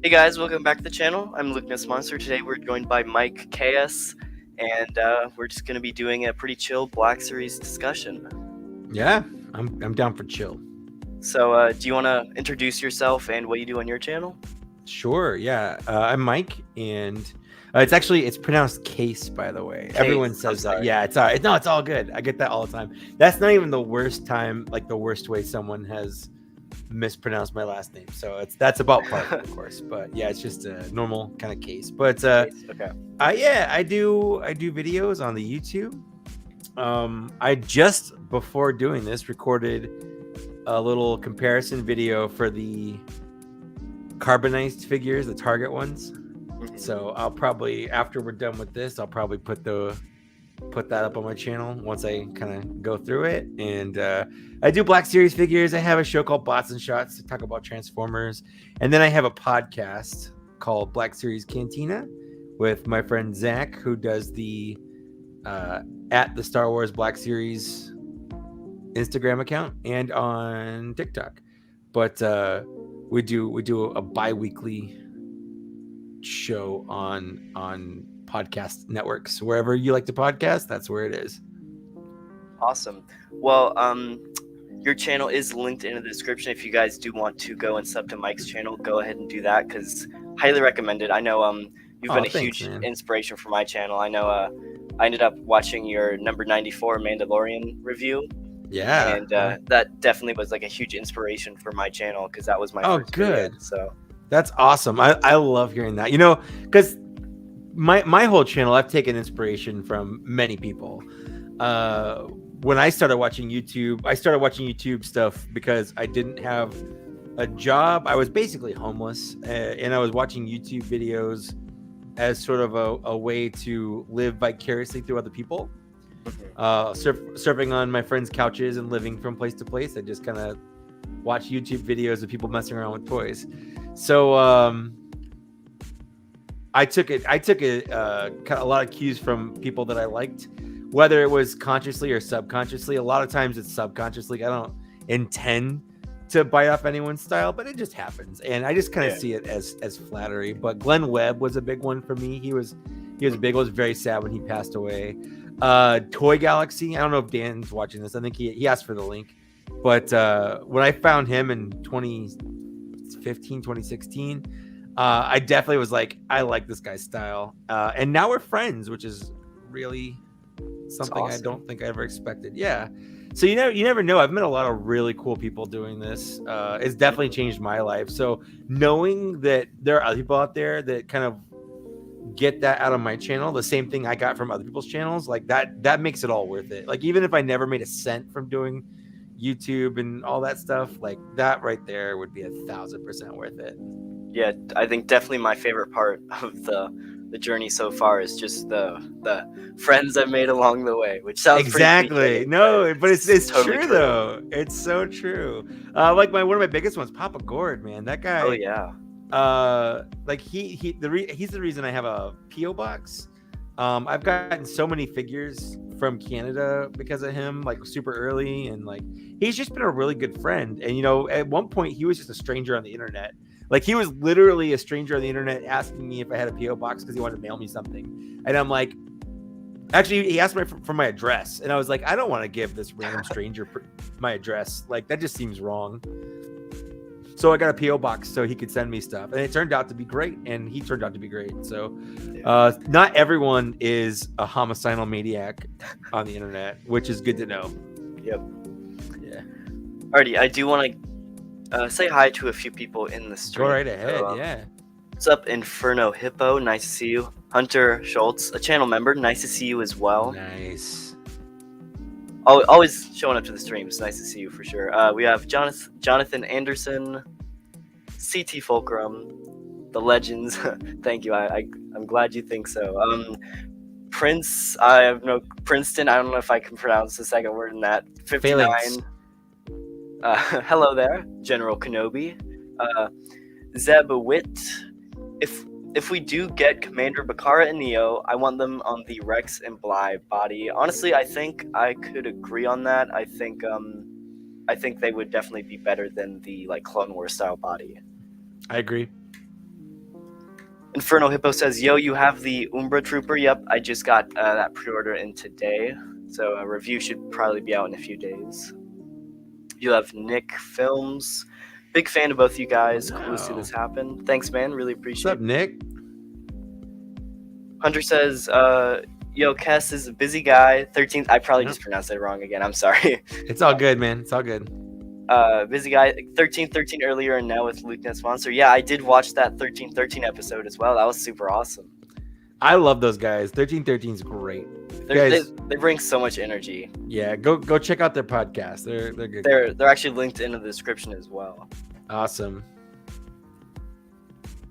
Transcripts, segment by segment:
Hey guys, welcome back to the channel. I'm Lukeness Monster. Today we're joined by Mike Kaess, and we're just going to be doing a pretty chill Black Series discussion. Yeah, I'm down for chill. So, do you want to introduce yourself and what you do on your channel? Sure. Yeah, I'm Mike, and it's pronounced Kaess, by the way. Kaess, Everyone says that. Yeah, it's all good. I get that all the time. That's not even the worst time, like the worst way someone has mispronounced my last name. So that's about par, of course. But yeah, it's just a normal kind of case. But Okay. I do videos on the YouTube. I just before doing this recorded a little comparison video for the carbonized figures, the Target ones. So I'll probably, after we're done with this, I'll probably put that up on my channel once I kind of go through it. And I do Black Series figures. I have a show called Bots and Shots to talk about Transformers, and then I have a podcast called Black Series Cantina with my friend Zach, who does the at the Star Wars Black Series Instagram account and on TikTok. But we do a bi-weekly show on podcast networks. Wherever you like to podcast, that's where it is. Awesome. Well, your channel is linked in the description. If you guys do want to go and sub to Mike's channel, go ahead and do that, because highly recommended. I know you've been a huge inspiration for my channel. I know I ended up watching your number 94 Mandalorian review. Yeah. And that definitely was like a huge inspiration for my channel, because that was my first good video, so that's awesome. I love hearing that, because my whole channel, I've taken inspiration from many people. When I started watching YouTube stuff because I didn't have a job. I was basically homeless, and I was watching YouTube videos as sort of a way to live vicariously through other people. Surfing on my friends' couches and living from place to place. I just kind of watch YouTube videos of people messing around with toys. So I took a lot of cues from people that I liked, whether it was consciously or subconsciously. A lot of times it's subconsciously. I don't intend to bite off anyone's style, but it just happens, and I just kind of see it as flattery. But Glenn Webb was a big one for me. He was big. I was very sad when he passed away. Toy Galaxy. I don't know if Dan's watching this. I think he asked for the link, but when I found him in 2015, 2016, I definitely was like, I like this guy's style, and now we're friends, which is really something awesome. I don't think I ever expected. Yeah. So you never know. I've met a lot of really cool people doing this. It's definitely changed my life. So knowing that there are other people out there that kind of get that out of my channel, the same thing I got from other people's channels, like that makes it all worth it. Like, even if I never made a cent from doing YouTube and all that stuff, like that right there would be 1,000% worth it. Yeah, I think definitely my favorite part of the journey so far is just the friends I've made along the way, which sounds exactly but it's totally true though. It's so true. Like one of my biggest ones, Papa Gord, man, that guy. Oh yeah. Like he's the reason I have a PO box. I've gotten so many figures from Canada because of him, like super early, and like he's just been a really good friend. And at one point he was just a stranger on the internet. Like, he was literally a stranger on the internet asking me if I had a PO box because he wanted to mail me something. And I'm like, actually, he asked me for my address, and I was like, I don't want to give this random stranger my address. Like, that just seems wrong. So I got a PO box so he could send me stuff, and it turned out to be great, and he turned out to be great. So not everyone is a homicidal maniac on the internet, which is good to know. Yep. Yeah. Alrighty, I do want to say hi to a few people in the stream. Go right ahead. Yeah. What's up, Inferno Hippo? Nice to see you. Hunter Schultz, a channel member. Nice to see you as well. Nice. Always showing up to the streams. Nice to see you for sure. We have Jonathan Anderson, CT Fulcrum, the legends. Thank you. I'm glad you think so. Prince. I have no Princeton. I don't know if I can pronounce the second word in that. 59. Phalanx. Hello there, General Kenobi. Zeb Witt. If we do get Commander Bakara and Neo, I want them on the Rex and Bly body. Honestly, I think I could agree on that. I think they would definitely be better than the Clone Wars style body. I agree. Inferno Hippo says, "Yo, you have the Umbra Trooper." Yep, I just got that pre-order in today, so a review should probably be out in a few days. You have Nick Films. Big fan of both you guys. Cool to see this happen. Thanks, man. Really appreciate it. What's up, Nick? Hunter says, "Yo, Kaess is a busy guy. 13th." I probably just pronounced it wrong again. I'm sorry. It's all good, man. It's all good. Busy guy. 1313 earlier, and now with Luke Ness Monster. Yeah, I did watch that 1313 episode as well. That was super awesome. I love those guys. 1313 is great. They bring so much energy. Yeah, go check out their podcast. They're good. They're actually linked in the description as well. Awesome.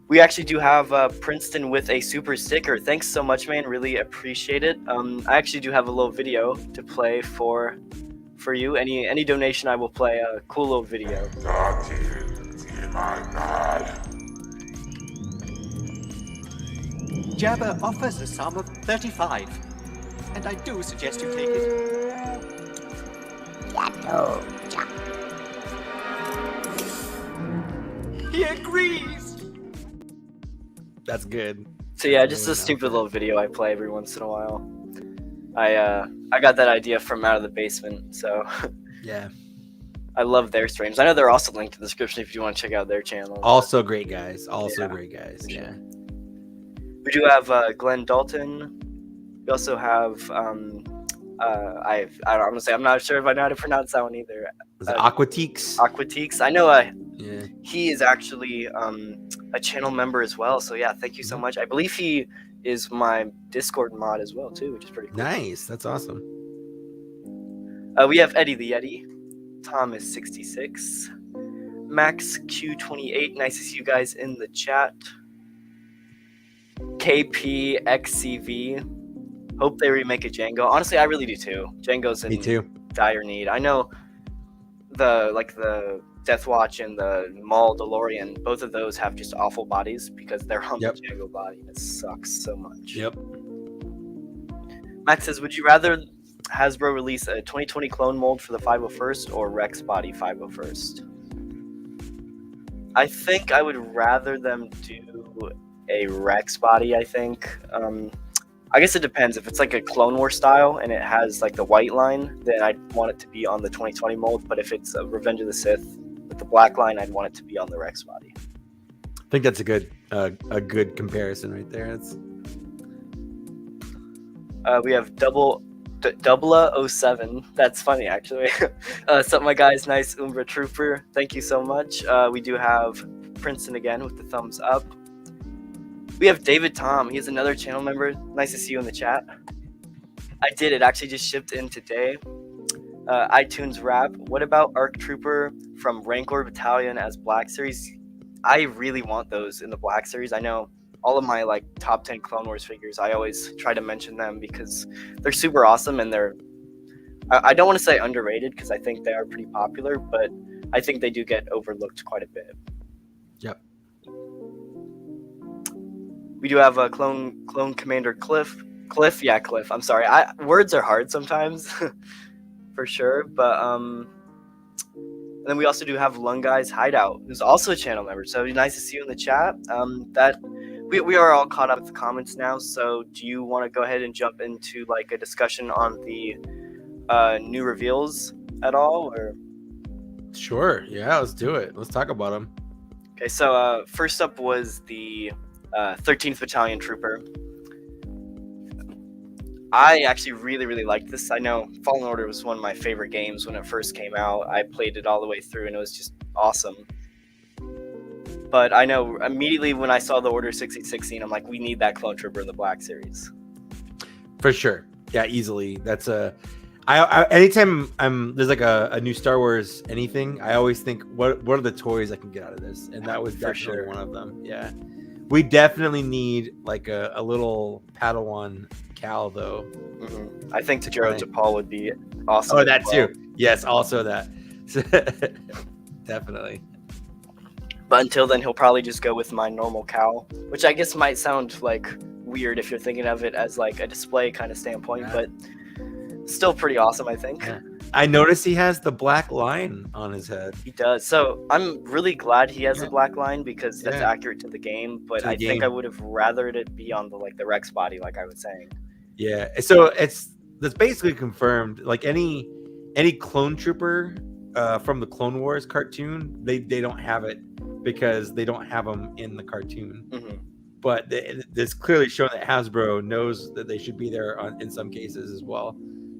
We actually do have Princeton with a super sticker. Thanks so much, man. Really appreciate it. I actually do have a little video to play for you. Any donation, I will play a cool little video. Jabba offers a sum of 35, and I do suggest you take it. He agrees. That's good. So yeah, just a stupid little video I play every once in a while. I got that idea from Out of the Basement, so Yeah. I love their streams. I know they're also linked in the description if you want to check out their channel. Also great guys. Great guys. For Yeah. sure. We do have Glenn Dalton. We also have I'm gonna say I'm not sure if I know how to pronounce that one either. Is it Aquatiques? Aquatiques. I know Yeah. he is actually a channel member as well. So yeah, thank you so much. I believe he is my Discord mod as well too, which is pretty cool. Nice. That's awesome. We have Eddie the Yeti, Thomas 66, Max Q28. Nice to see you guys in the chat. KPXCV. Hope they remake a Django. Honestly, I really do too. Django's in Me too. dire need. I know the Death Watch and the Mandalorian, both of those have just awful bodies because they're on the Django body and it sucks so much. Yep. Max says, would you rather Hasbro release a 2020 clone mold for the 501st or Rex body 501st? I think I would rather them do a Rex body, I think. I guess it depends. If it's like a Clone War style and it has like the white line, then I'd want it to be on the 2020 mold. But if it's a Revenge of the Sith with the black line, I'd want it to be on the Rex body. I think that's a good comparison right there. We have 0007. That's funny, actually. So my guy's nice Umbra Trooper. Thank you so much. We do have Princeton again with the thumbs up. We have David Tom. He's another channel member. Nice to see you in the chat. I did. It actually just shipped in today. iTunes Rap. What about ARC Trooper from Rancor Battalion as Black Series? I really want those in the Black Series. I know all of my like top 10 Clone Wars figures, I always try to mention them because they're super awesome and they're, I don't want to say underrated because I think they are pretty popular, but I think they do get overlooked quite a bit. Yep. We do have a clone Commander Cliff. Yeah, Cliff. I'm sorry. Words are hard sometimes, for sure. But and then we also do have Lungai's Hideout, who's also a channel member. So it'd be nice to see you in the chat. We are all caught up with the comments now. So do you want to go ahead and jump into like a discussion on the new reveals at all, or? Sure. Yeah. Let's do it. Let's talk about them. Okay. So first up was the 13th Battalion Trooper. I actually really liked this. I know Fallen Order was one of my favorite games when it first came out. I played it all the way through and it was just awesome. But I know immediately when I saw the Order 6016, I'm like, we need that clone trooper in the Black Series. For sure. Yeah, easily. That's I anytime there's like a new Star Wars anything, I always think what are the toys I can get out of this? And that was definitely one of them. Yeah. We definitely need like a little Padawan Cal though. Mm-hmm. I think Tajiro Tapal would be awesome. Oh, that too. Yes, also that. Definitely. But until then, he'll probably just go with my normal Cal, which I guess might sound like weird if you're thinking of it as like a display kind of standpoint, but still pretty awesome, I think. Yeah. I noticed he has the black line on his head. He does. So I'm really glad he has Yeah. the black line because that's Yeah. accurate to the game. But To the I think game. I would have rathered it be on the Rex body, like I was saying. Yeah. So that's basically confirmed. Like any clone trooper from the Clone Wars cartoon, they don't have it because they don't have them in the cartoon. Mm-hmm. But it's clearly shown that Hasbro knows that they should be there in some cases as well.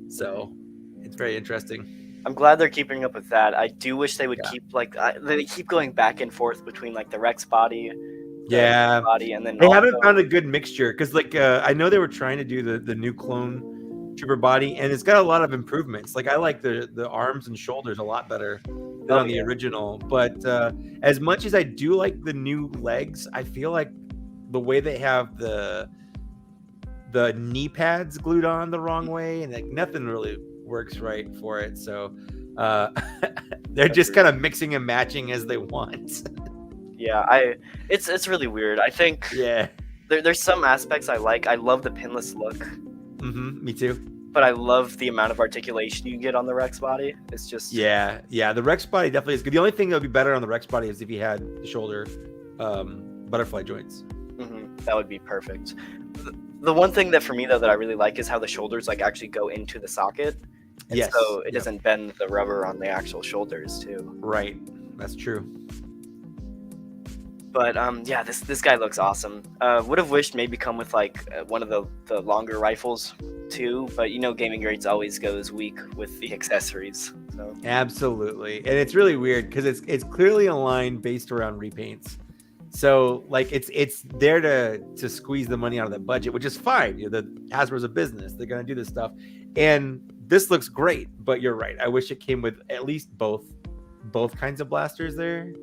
So it's very interesting. I'm glad they're keeping up with that. I do wish they would Yeah. keep they keep going back and forth between like the Rex body, Yeah. body, and then They haven't also- found a good mixture because, like, I know they were trying to do the new clone trooper body, and it's got a lot of improvements. Like, I like the arms and shoulders a lot better than on the original. But as much as I do like the new legs, I feel like the way they have the knee pads glued on the wrong way, and like nothing really works right for it. So they're just kind of mixing and matching as they want. Yeah, it's really weird. I think Yeah. there's some aspects I like. I love the pinless look, Me too. but I love the amount of articulation you get on the Rex body. It's just Yeah. The Rex body definitely is good. The only thing that would be better on the Rex body is if you had the shoulder butterfly joints. that would be perfect. The one thing that for me though that I really like is how the shoulders like actually go into the socket, and Yes. so it Yep. doesn't bend the rubber on the actual shoulders too. Right. That's true. But yeah, this guy looks awesome. Would have wished maybe come with like one of the longer rifles too, but you know, Gaming Greats always goes weak with the accessories. So Absolutely. And it's really weird because it's clearly a line based around repaints. So like it's there to squeeze the money out of the budget, which is fine. You know, the Hasbro's a business; they're gonna do this stuff, and this looks great. But you're right. I wish it came with at least both kinds of blasters there.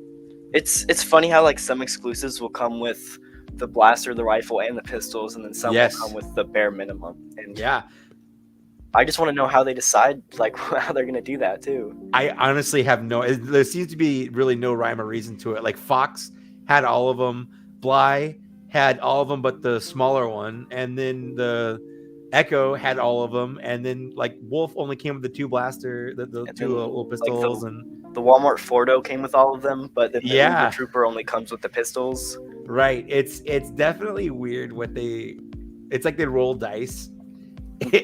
it's funny how like some exclusives will come with the blaster, the rifle, and the pistols, and then some Yes. will come with the bare minimum. And Yeah, I just want to know how they decide like how they're gonna do that too. I honestly have there seems to be really no rhyme or reason to it. Like Fox had all of them, Bly had all of them but the smaller one, and then the Echo had all of them, and then like Wolf only came with the two blaster, the And two then, little like, pistols, and The Walmart Fordo came with all of them, but then the Yeah. Uber Trooper only comes with the pistols. right. It's definitely weird what it's like they roll dice.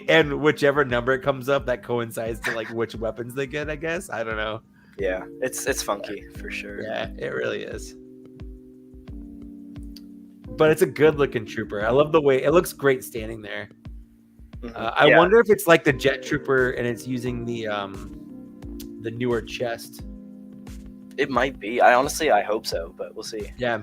And whichever number comes up, that coincides to like which weapons they get, I guess. I don't know. Yeah, it's funky for sure. Yeah, it really is. But it's a good looking trooper. I love the way it looks great standing there. Mhm. I Yeah. wonder if it's like the jet trooper and it's using the newer chest. It might be. I hope so, but we'll see. Yeah.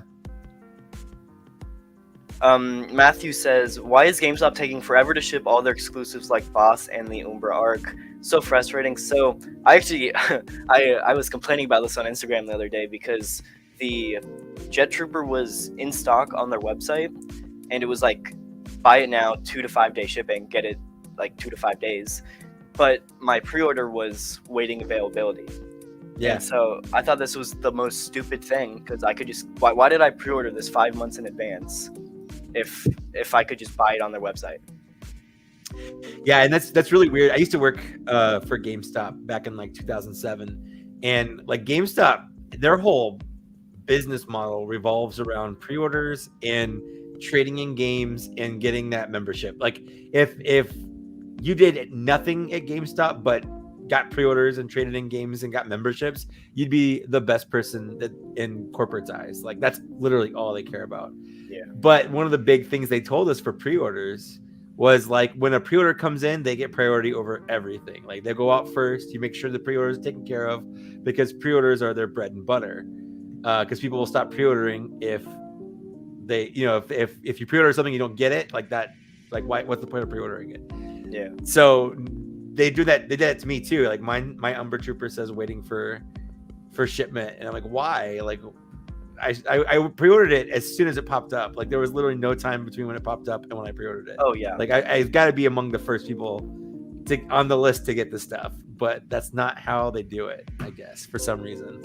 Matthew says, "Why is GameStop taking forever to ship all their exclusives like Boss and the Umbra Arc? So frustrating." So I actually, I was complaining about this on Instagram the other day because the Jet Trooper was in stock on their website, and it was like, buy it now, 2 to 5 day shipping, get it like 2 to 5 days. But my pre-order was waiting availability. Yeah. And so I thought this was the most stupid thing because I could just why did I pre-order this 5 months in advance if I could just buy it on their website? Yeah, and that's really weird. I used to work for GameStop back in like 2007, and like GameStop, their whole business model revolves around pre-orders and trading in games and getting that membership. Like if you did nothing at GameStop but got pre-orders and traded in games and got memberships, you'd be the best person that in corporate's eyes. Like that's literally all they care about. Yeah. But one of the big things they told us for pre-orders was like when a pre-order comes in, they get priority over everything. Like they go out first. You make sure the pre-order is taken care of because pre-orders are their bread and butter. Because people will stop pre-ordering if they, you know, if you pre-order something you don't get it, like that, like why? What's the point of pre-ordering it? Yeah. So they do that. They did that to me too. Like my Umbra Trooper says waiting for shipment, and I'm like, why? Like I pre-ordered it as soon as it popped up. Like there was literally no time between when it popped up and when I pre-ordered it. Oh yeah. Like I've got to be among the first people on the list to get the stuff, but that's not how they do it, I guess, for some reason.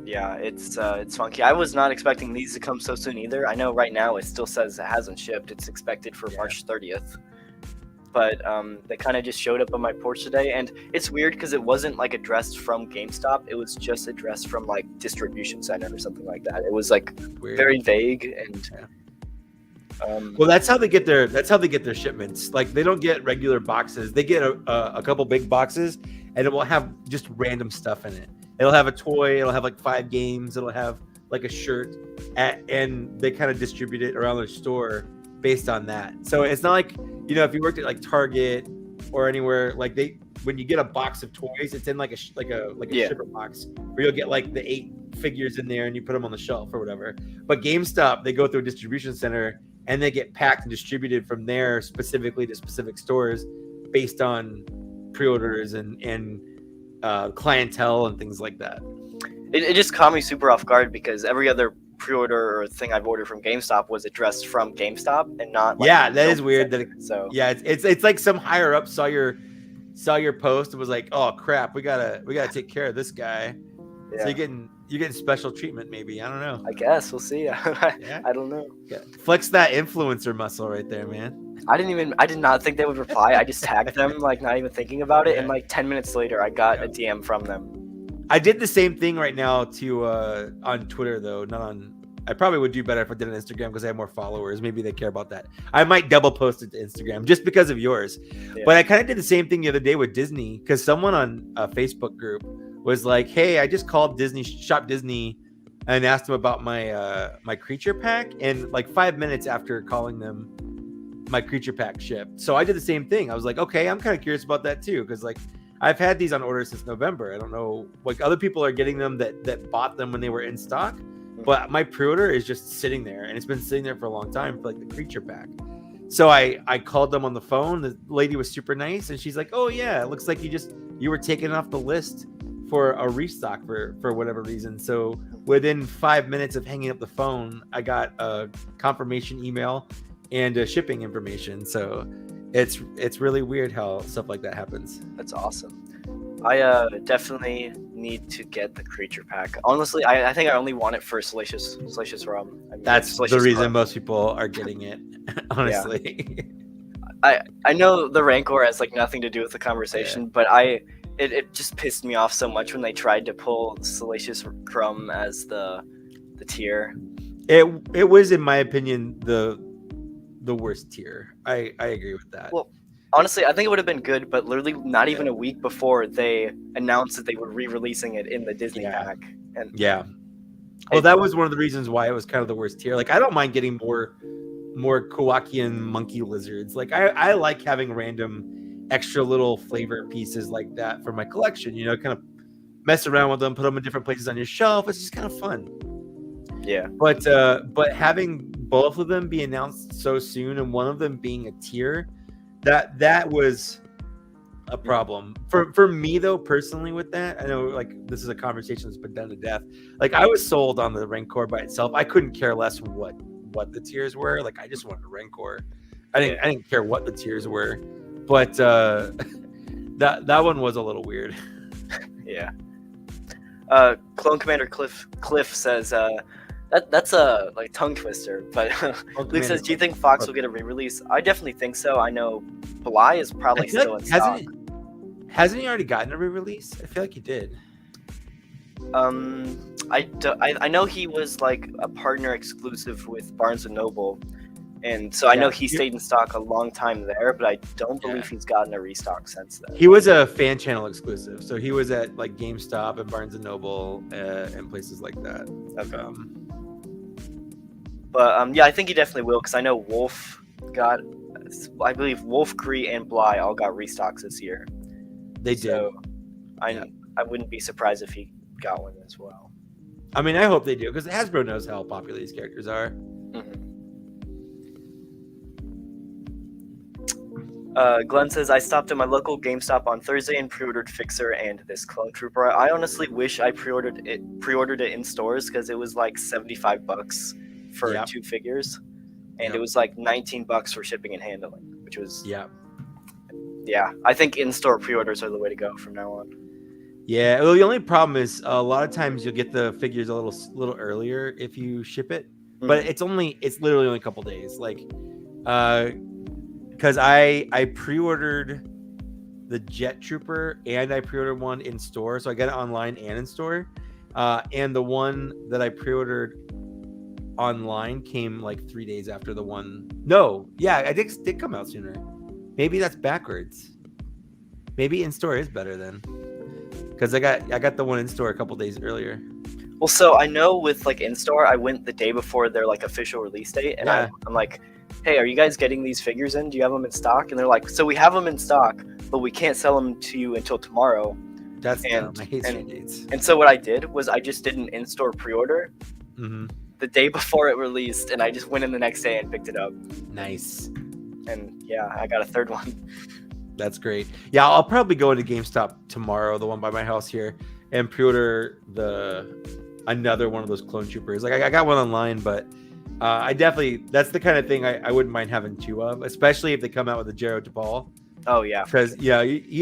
Yeah, it's funky. I was not expecting these to come so soon either. I know right now it still says it hasn't shipped. It's expected for March 30th. but they kind of just showed up on my porch today, and it's weird because it wasn't like addressed from GameStop. It was just addressed from like distribution center or something like that. It was like Weird. very vague and. Yeah. Well, that's how they get their shipments. Like they don't get regular boxes. They get a couple big boxes, and it will have just random stuff in it. It'll have a toy. It'll have like 5 games. It'll have like a shirt, and they kind of distribute it around their store based on that. So it's not like, if you worked at like Target or anywhere, like when you get a box of toys, it's in like a shipper box where you'll get like the 8 figures in there and you put them on the shelf or whatever. But GameStop, they go through a distribution center and they get packed and distributed from there specifically to specific stores based on pre-orders and clientele and things like that. It just caught me super off guard because every other pre-order or thing I've ordered from GameStop was addressed from GameStop and not. Like, that is weird. It's like some higher up saw your post and was like, oh crap, we gotta take care of this guy. Yeah. So you're getting special treatment, maybe. I don't know. I guess we'll see. I don't know. Yeah. Flex that influencer muscle right there, man. I did not think they would reply. I just tagged them, like not even thinking about it. And like 10 minutes later, I got a DM from them. I did the same thing right now on Twitter though, not on. I probably would do better if I did on Instagram because I have more followers. Maybe they care about that. I might double post it to Instagram just because of yours. Yeah. But I kind of did the same thing the other day with Disney because someone on a Facebook group was like, "Hey, I just called Shop Disney and asked them about my creature pack." And like 5 minutes after calling them, my creature pack shipped. So I did the same thing. I was like, "Okay, I'm kind of curious about that too," because like I've had these on order since November. I don't know, like other people are getting them that bought them when they were in stock. But my pre-order is just sitting there, and it's been sitting there for a long time for like the creature pack. So I called them on the phone. The lady was super nice, and she's like, "Oh yeah, it looks like you were taken off the list for a restock for whatever reason." So within 5 minutes of hanging up the phone, I got a confirmation email and shipping information. So it's really weird how stuff like that happens. That's awesome. I definitely need to get the creature pack. Honestly, I think I only want it for Salacious Rum. I mean, that's the reason rum. Most people are getting it, honestly. Yeah. I know the Rancor has like nothing to do with the conversation, but it just pissed me off so much when they tried to pull Salacious Rum as the tier. It was, in my opinion, the worst tier. I agree with that. Well, honestly, I think it would have been good, but literally not even a week before they announced that they were re-releasing it in the Disney pack. And well, that was one of the reasons why it was kind of the worst tier. Like, I don't mind getting more Kowakian monkey lizards. Like, I like having random extra little flavor pieces like that for my collection. Kind of mess around with them, put them in different places on your shelf. It's just kind of fun. Yeah. But having both of them be announced so soon and one of them being a tier. That was a problem for me though personally with that. I know like this is a conversation that's been done to death. Like I was sold on the Rancor by itself. I couldn't care less what the tiers were. Like I just wanted a Rancor. I didn't care what the tiers were. But that one was a little weird. Yeah. Clone Commander Cliff says that's a like tongue twister, but Luke says, "Do you think Fox will get a re-release?" I definitely think so. I know Bly is probably still in stock. Hasn't he already gotten a re-release? I feel like he did. I know he was like a partner exclusive with Barnes and Noble, and so I know he stayed in stock a long time there, but I don't believe he's gotten a restock since then. He was a fan channel exclusive, so he was at like GameStop and Barnes and Noble and places like that. Okay. But I think he definitely will, because I know I believe Wolf, Kree, and Bly all got restocks this year. They did. So I wouldn't be surprised if he got one as well. I mean, I hope they do, because Hasbro knows how popular these characters are. Mm-hmm. Glenn says, "I stopped at my local GameStop on Thursday and pre-ordered Fixer and this Clone Trooper. I honestly wish I pre-ordered it in stores, because it was like $75 for 2 figures, and it was like $19 for shipping and handling, which was I think in-store pre-orders are the way to go from now on." Yeah, well, the only problem is a lot of times you'll get the figures a little earlier if you ship it, but it's literally only a couple days. Like because I pre-ordered the Jet Trooper and I pre-ordered one in store, so I got it online and in store. And the one that I pre-ordered online came like 3 days after the one. No, yeah, I think it did come out sooner. Maybe that's backwards. Maybe in store is better then, because I got the one in store a couple days earlier. Well, so I know with like in store, I went the day before their like official release date, and Yeah. I'm like, hey, are you guys getting these figures in? Do you have them in stock? And they're like, so we have them in stock, but we can't sell them to you until tomorrow. That's And- dumb. I hate and- street dates. And so what I did was I just did an in-store pre-order Mm-hmm. the day before it released, and I just went in the next day and picked it up. Nice. And yeah, I got a third one. That's great. Yeah, I'll probably go into GameStop tomorrow, the one by my house here, and pre-order another one of those clone troopers. Like I got one online, but I definitely, that's the kind of thing I wouldn't mind having two of, especially if they come out with a Jero Tapal. Oh yeah, Because he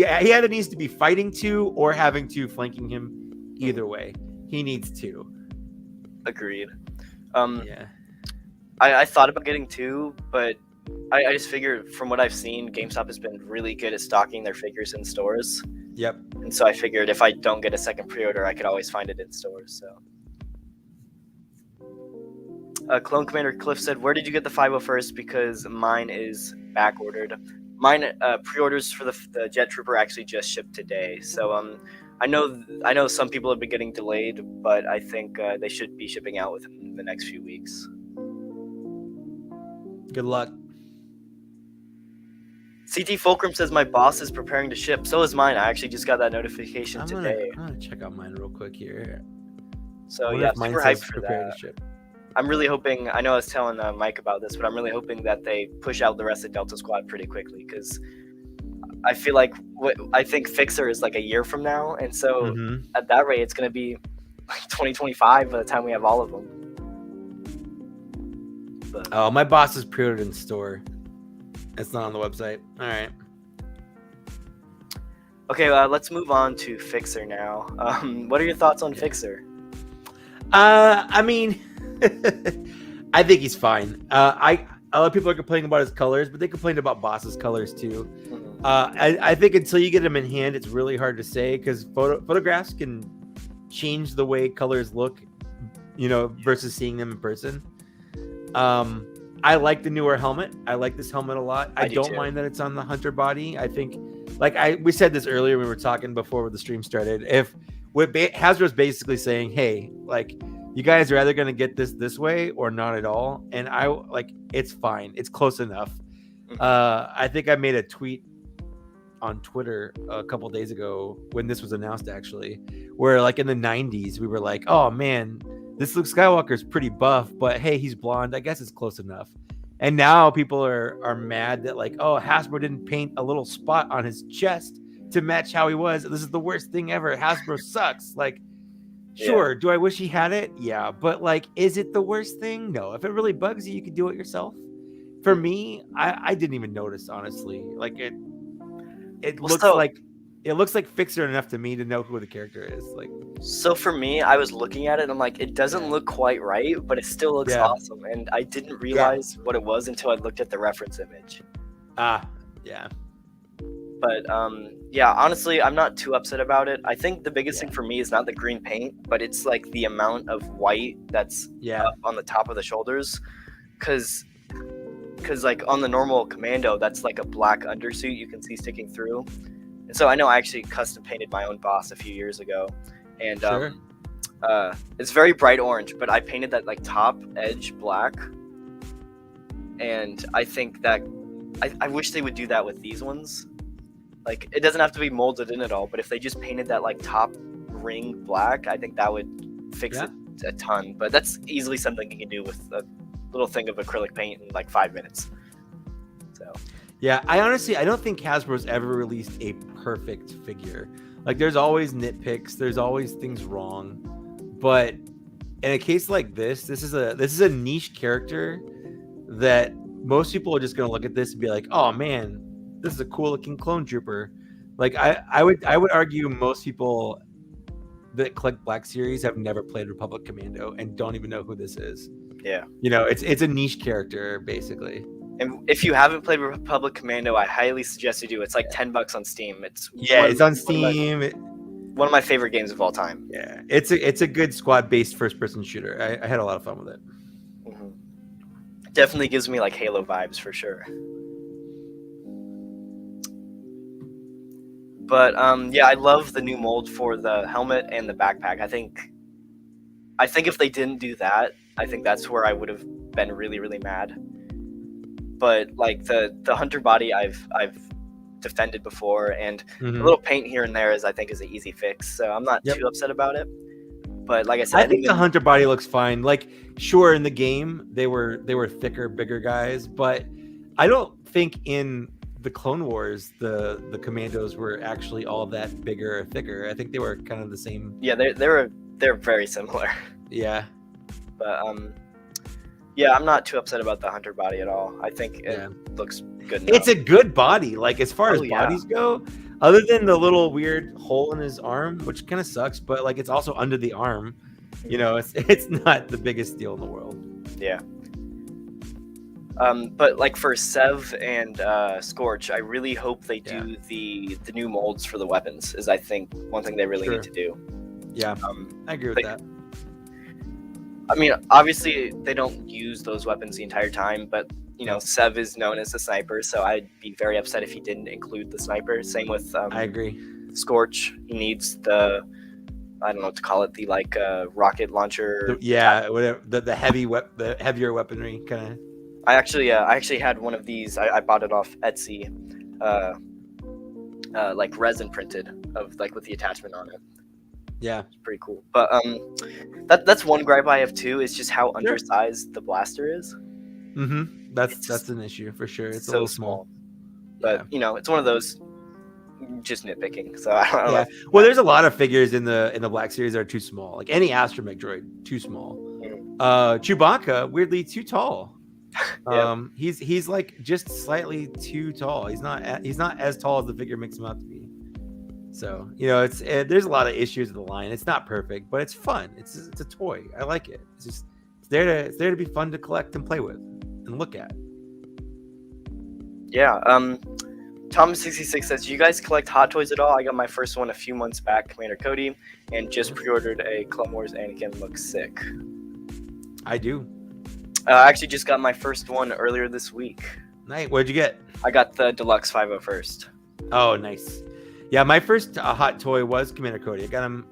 either needs to be fighting two or having two flanking him. Either way, he needs two. agreed. Yeah. I thought about getting two, but I just figured from what I've seen, GameStop has been really good at stocking their figures in stores. Yep. And so I figured if I don't get a second pre-order, I could always find it in stores. So, Clone Commander Cliff said, "Where did you get the 501st? Because mine is back ordered. Mine pre-orders for the Jet Trooper actually just shipped today. So I know some people have been getting delayed, but I think they should be shipping out within the next few weeks." Good luck. CT Fulcrum says, "My boss is preparing to ship. So is mine. I actually just got that notification today. I'm gonna check out mine real quick here. So Wonder yeah, if mine super says hyped for prepare that. to ship. I'm really hoping. I know I was telling Mike about this, but I'm really hoping that they push out the rest of Delta Squad pretty quickly because I feel like I think Fixer is like a year from now, and so Mhm. at that rate, it's gonna be like 2025 by the time we have all of them. But Oh, my boss is pre-ordered in store. It's not on the website. All right. okay, let's move on to Fixer now. What are your thoughts on Fixer? I mean, I think he's fine. A lot of people are complaining about his colors, but they complained about Boss's colors too. Mhm. I think until you get him in hand, it's really hard to say because photographs can change the way colors look, versus seeing them in person. I like the newer helmet. I like this helmet a lot. I do don't too. mind that it's on the Hunter body. I think, we said this earlier when we were talking before the stream started. If Hasbro's basically saying, hey, you guys are either going to get this way or not at all, and it's fine. It's close enough. I think I made a tweet on Twitter a couple days ago when this was announced, actually, where in the 90s we were like, oh man, this Luke Skywalker is pretty buff, but hey, he's blonde. I guess it's close enough. And now people are mad that Hasbro didn't paint a little spot on his chest to match how he was. This is the worst thing ever. Hasbro sucks. Sure. Do I wish he had it? Yeah. But is it the worst thing? No. If it really bugs you, you can do it yourself. For me, I didn't even notice, honestly. It looks like Fixer enough to me to know who the character is. So for me, I was looking at it and I'm like, it doesn't look quite right, but it still looks Yeah. awesome. And I didn't realize what it was until I looked at the reference image. Yeah. But yeah, honestly, I'm not too upset about it. I think the biggest thing for me is not the green paint, but it's the amount of white that's up on the top of the shoulders. Because on the normal Commando, that's a black undersuit you can see sticking through. And so I know I actually custom painted my own boss a few years ago. And Sure. it's very bright orange, but I painted that top edge black. And I think that I wish they would do that with these ones. It doesn't have to be molded in at all, but if they just painted that top ring black, I think that would fix it a ton. But that's easily something you can do with a little thing of acrylic paint in 5 minutes. So Yeah, I don't think Hasbro's ever released a perfect figure. There's always nitpicks, there's always things wrong. But in a case like this is a niche character that most people are just gonna look at this and be like, oh man, this is a cool looking clone trooper. I would argue most people that collect Black Series have never played Republic Commando and don't even know who this is. yeah. It's a niche character basically. And if you haven't played Republic Commando, I highly suggest you do. It's like $10 on Steam. It's It's on Steam. One of my favorite games of all time. Yeah, it's a good squad-based first-person shooter. I had a lot of fun with it. Mm-hmm. Definitely gives me like Halo vibes for sure. But yeah, I love the new mold for the helmet and the backpack. I think if they didn't do that, I think that's where I would have been really, really mad. But like the hunter body, I've defended before, and a little paint here and there is an easy fix. So I'm not too upset about it. But like I said, I think the hunter body looks fine. Like, sure, in the game they were thicker, bigger guys, but I don't think in the Clone Wars the commandos were actually all that bigger or thicker. I think they were kind of the same. Yeah, they're very similar. Yeah. But yeah, I'm not too upset about the hunter body at all. I think it looks good enough. It's a good body. Like, as far as bodies go, other than the little weird hole in his arm, which kind of sucks, but like it's also under the arm. You know, it's not the biggest deal in the world. Yeah. But like for Sev and Scorch, I really hope they do the new molds for the weapons. Is I think one thing they really need to do. Yeah, I agree with that. I mean, obviously they don't use those weapons the entire time, but you know, Sev is known as a sniper, so I'd be very upset if he didn't include the sniper. Same with I agree. Scorch. He needs the, I don't know what to call it, the like rocket launcher. Whatever, the heavier weaponry kind of. I actually had one of these. I bought it off Etsy, like resin printed of like with the attachment on it. Yeah, it's pretty cool. But that's one gripe I have too. Is just how undersized the blaster is. Mm-hmm. That's an issue for sure. It's so a little small. But you know, it's one of those just nitpicking. So I don't know. Well, there's a lot of figures in the Black Series that are too small. Like any astromech droid, too small. Chewbacca, weirdly too tall. He's like just slightly too tall. He's not as tall as the figure makes him out to be. So, you know, there's a lot of issues with the line. It's not perfect, but it's fun. It's a toy. I like it. It's there to be fun to collect and play with and look at. Yeah. Thomas66 says, "Do you guys collect Hot Toys at all? I got my first one a few months back, Commander Cody, and just pre-ordered a Clone Wars Anakin. Looks sick." I do. I actually just got my first one earlier this week. Nice. What'd you get? I got the Deluxe 501st. Oh, nice. Yeah, my first hot toy was Commander Cody. I got him,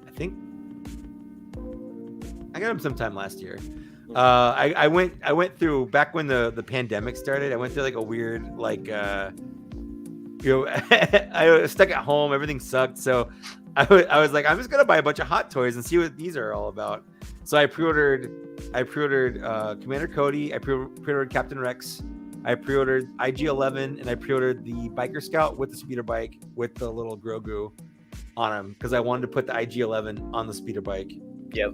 I got him sometime last year. I went through, back when the pandemic started, I went through like a weird, like, I was stuck at home. Everything sucked. So I was like, I'm just going to buy a bunch of hot toys and see what these are all about. So I pre-ordered Commander Cody. I pre-ordered Captain Rex. I pre-ordered IG-11, and I pre-ordered the Biker Scout with the speeder bike with the little Grogu on him because I wanted to put the IG-11 on the speeder bike. Yep.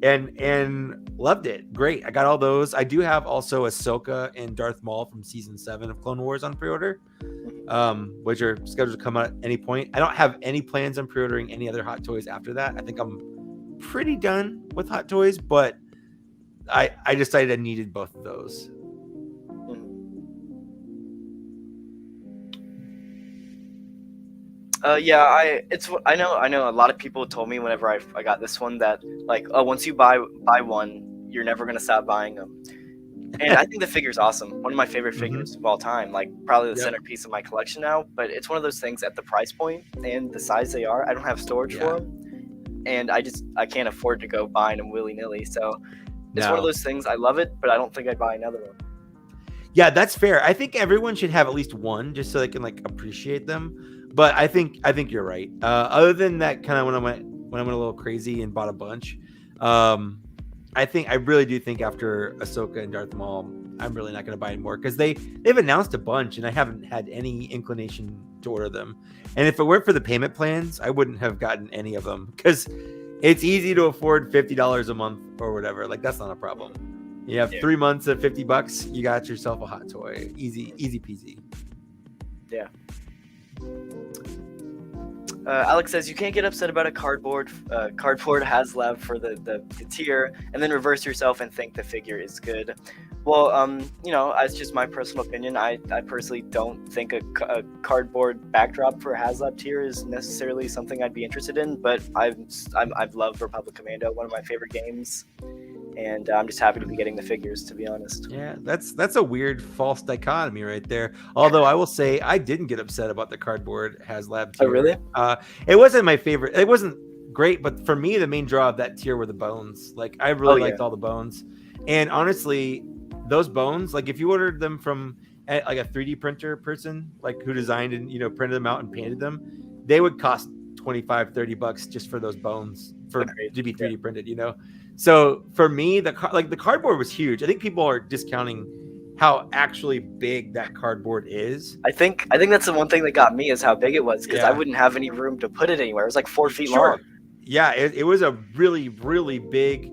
And loved it. Great. I got all those. I do have also Ahsoka and Darth Maul from season 7 of Clone Wars on pre-order, which are scheduled to come out at any point. I don't have any plans on pre-ordering any other hot toys after that. I think I'm pretty done with hot toys, but I decided I needed both of those. I know a lot of people told me whenever I got this one that like, oh, once you buy one, you're never gonna stop buying them. And I think the figure's awesome. One of my favorite figures of all time. Like probably the centerpiece of my collection now. But it's one of those things at the price point and the size they are, I don't have storage for them, and I can't afford to go buying them willy nilly. So it's one of those things. I love it, but I don't think I'd buy another one. Yeah, that's fair. I think everyone should have at least one just so they can like appreciate them. But I think you're right. Other than that, kind of when I went a little crazy and bought a bunch, I really do think after Ahsoka and Darth Maul, I'm really not going to buy any more because they've announced a bunch and I haven't had any inclination to order them. And if it weren't for the payment plans, I wouldn't have gotten any of them because it's easy to afford $50 a month or whatever. Like that's not a problem. You have 3 months at $50, you got yourself a hot toy. Easy peasy. Yeah. Alex says, you can't get upset about a cardboard HasLab for the tier and then reverse yourself and think the figure is good. Well, it's just my personal opinion. I personally don't think a cardboard backdrop for a HasLab tier is necessarily something I'd be interested in. But I've loved Republic Commando, one of my favorite games, and I'm just happy to be getting the figures, to be honest. Yeah, that's a weird false dichotomy right there. Although I will say I didn't get upset about the cardboard HasLab tier. Oh, really? It wasn't my favorite. It wasn't great, but for me, the main draw of that tier were the bones. Like I really liked all the bones, and honestly, those bones, like if you ordered them from like a 3D printer person, like who designed and printed them out and painted them, they would cost $25-$30 just for those bones to be 3D printed. So for me, the cardboard was huge. I think people are discounting how actually big that cardboard is. I think that's the one thing that got me is how big it was, because I wouldn't have any room to put it anywhere. It was like 4 feet long. Yeah, it was a really, really big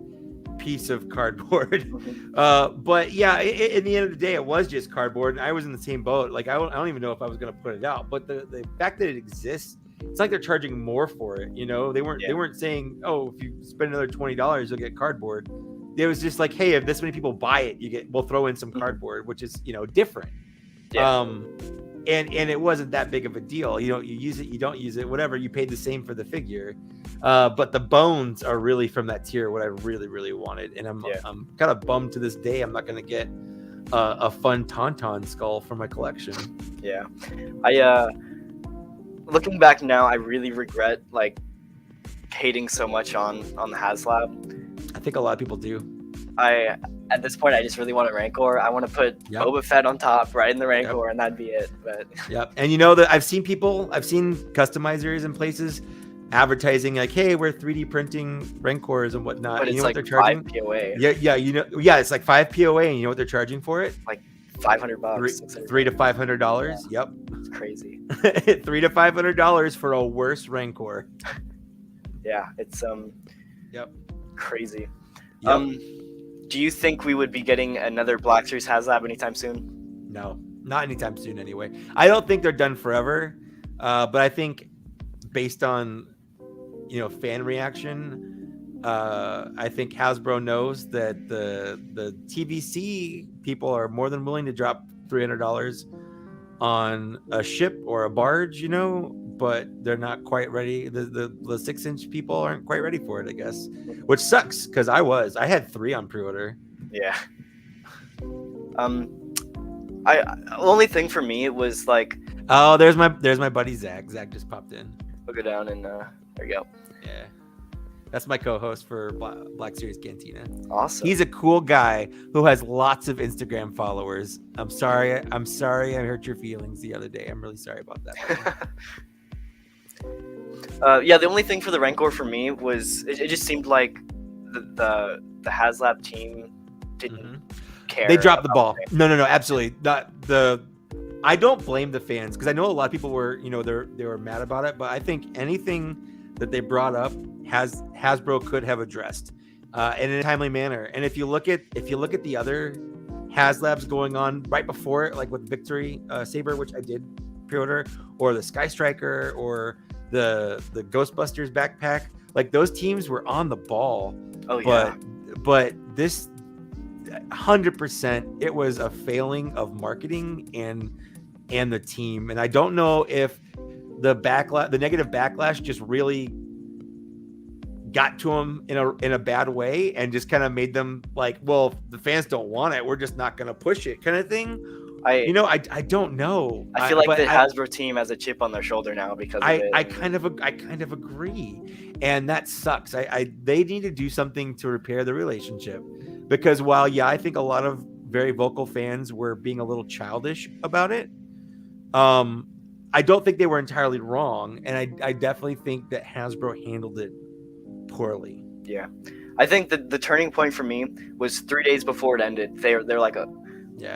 piece of cardboard. But yeah, in the end of the day, it was just cardboard, and I was in the same boat. Like I don't even know if I was going to put it out, but the fact that it exists, it's like they're charging more for it. They weren't saying, oh, if you spend another $20 you'll get cardboard. It was just like, hey, if this many people buy it, we'll throw in some cardboard, which is different. And it wasn't that big of a deal. You use it, you don't use it, whatever. You paid the same for the figure. But the bones are really from that tier what I really, really wanted. And I'm kind of bummed to this day I'm not going to get a fun Tauntaun skull for my collection. Yeah. Looking back now, I really regret hating so much on the HasLab. I think a lot of people do. At this point, I just really want a Rancor. I want to put Boba Fett on top, right in the Rancor, and that'd be it. But and that I've seen customizers in places advertising like, hey, we're 3D printing Rancors and whatnot. But and it's what they're charging? 5 POA. Yeah, it's like 5 POA, and you know what they're charging for it? Like $500. $300 to $500. Yep, it's crazy. $300 to $500 for a worse Rancor. Yeah, it's crazy. Yep. Do you think we would be getting another Black Series HasLab anytime soon? No, not anytime soon anyway. I don't think they're done forever, but I think based on fan reaction, I think Hasbro knows that the TVC people are more than willing to drop $300 on a ship or a barge, but they're not quite ready. The 6-inch people aren't quite ready for it, I guess, which sucks because I had 3 on pre-order. Yeah. The only thing for me, it was like, oh, there's my buddy Zach. Zach just popped in. We'll go down and there you go. Yeah. That's my co-host for Black Series Cantina. Awesome. He's a cool guy who has lots of Instagram followers. I'm sorry I hurt your feelings the other day. I'm really sorry about that. The only thing for the Rancor for me was it just seemed like the HasLab team didn't care. They dropped the ball. No, absolutely. I don't blame the fans because I know a lot of people were, they were mad about it, but I think anything that they brought up Hasbro could have addressed in a timely manner. And if you look at the other HasLabs going on right before it, like with Victory Saber, which I did pre-order, or the Sky Striker, or the Ghostbusters backpack, like those teams were on the ball. Oh yeah. But this 100% it was a failing of marketing and the team. And I don't know if the negative backlash just really got to them in a bad way and just kind of made them like, well, if the fans don't want it, we're just not going to push it, kind of thing. I don't know. I feel like the Hasbro team has a chip on their shoulder now because of it. I kind of agree, and that sucks. They need to do something to repair the relationship, because while I think a lot of very vocal fans were being a little childish about it, I don't think they were entirely wrong, and I definitely think that Hasbro handled it poorly. Yeah, I think that the turning point for me was 3 days before it ended. They're like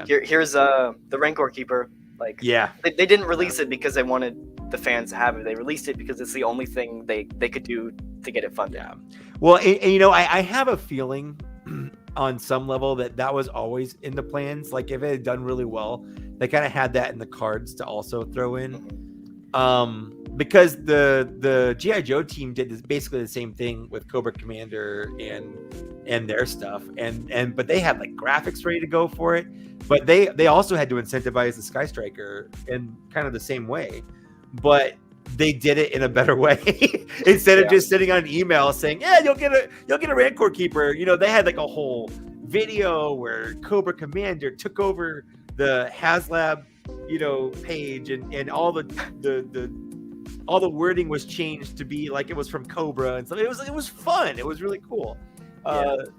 here's the Rancor Keeper. Like, yeah, they didn't release it because they wanted the fans to have it. They released it because it's the only thing they could do to get it funded. Yeah. Well, and I have a feeling on some level that was always in the plans. Like if it had done really well, they kind of had that in the cards to also throw in. because the GI Joe team did basically the same thing with Cobra Commander and their stuff, but they had like graphics ready to go for it, but they also had to incentivize the Sky Striker in kind of the same way, but they did it in a better way. Instead of just sitting on an email saying, yeah, you'll get a Rancor Keeper. You know, they had like a whole video where Cobra Commander took over the HasLab, you know, page, and all the wording was changed to be like it was from Cobra and stuff. It was fun. It was really cool.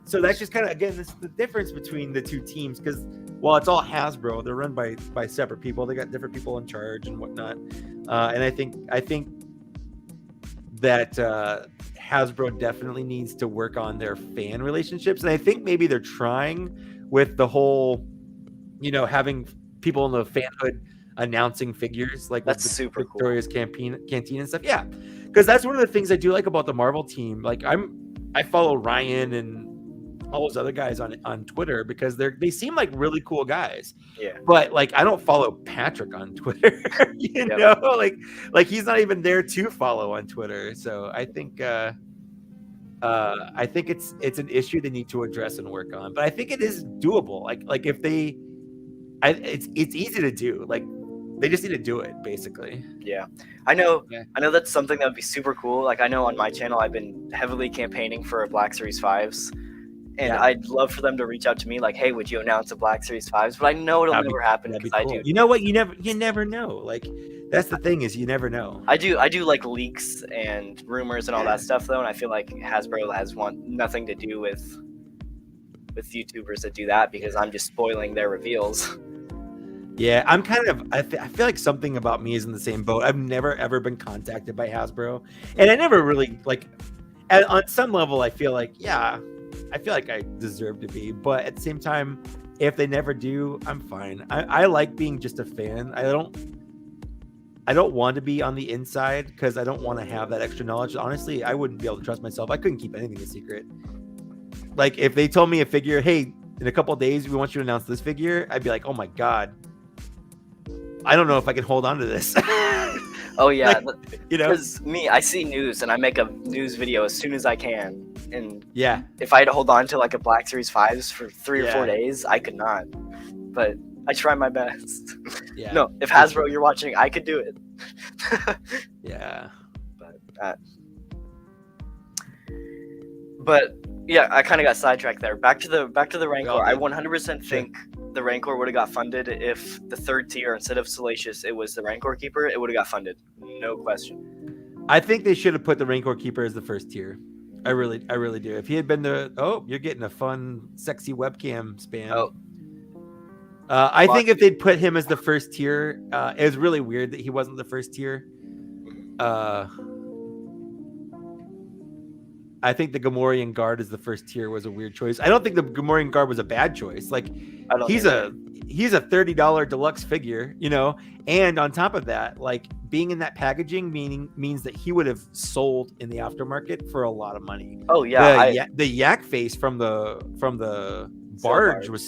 So that's just kind of, again, this is the difference between the two teams, because while it's all Hasbro, they're run by separate people. They got different people in charge and whatnot. And I think that Hasbro definitely needs to work on their fan relationships. And I think maybe they're trying with the whole, you know, having people in the fanhood announcing figures, like that's with the super Victoria's Canteen and stuff. Yeah, because that's one of the things I do like about the Marvel team. Like I follow Ryan and all those other guys on Twitter because they seem like really cool guys. Yeah. But like I don't follow Patrick on Twitter. you know, like he's not even there to follow on Twitter. So I think it's an issue they need to address and work on. But I think it is doable. Like if it's easy to do. Like they just need to do it, basically. Yeah, I know that's something that would be super cool. Like I know on my channel, I've been heavily campaigning for Black Series 5s, and I'd love for them to reach out to me, like, "Hey, would you announce a Black Series 5s?" But I know it'll never happen because I do. You know what? You never know. Like that's the thing, is you never know. I do like leaks and rumors and all that stuff though, and I feel like Hasbro has nothing to do with YouTubers that do that, because I'm just spoiling their reveals. Yeah, I'm kind of. I feel like something about me is in the same boat. I've never ever been contacted by Hasbro, and I never really like. On some level, I feel like I deserve to be, but at the same time, if they never do, I'm fine. I like being just a fan. I don't want to be on the inside because I don't want to have that extra knowledge. Honestly, I wouldn't be able to trust myself. I couldn't keep anything a secret. Like if they told me a figure, hey, in a couple of days we want you to announce this figure, I'd be like, oh my god. I don't know if I can hold on to this. Oh yeah, like, you know, because me, I see news and I make a news video as soon as I can. And yeah, if I had to hold on to like a Black Series 5s for 3 or 4 days, I could not. But I try my best. Yeah. No, if Hasbro, you're watching, I could do it. Yeah. But yeah, I kind of got sidetracked there. Back to the Rancor. I 100% think the Rancor would have got funded if the third tier, instead of Salacious, it was the Rancor Keeper. It would have got funded, no question. I think they should have put the Rancor Keeper as the first tier. I really do. If he had been you're getting a fun, sexy webcam spam. Oh. I think if they'd put him as the first tier, it was really weird that he wasn't the first tier. I think the Gamorrean Guard as the first tier was a weird choice. I don't think the Gamorrean Guard was a bad choice. Like he's a $30 deluxe figure, you know, and on top of that, like being in that packaging means that he would have sold in the aftermarket for a lot the Oh yeah, the yak face from the barge was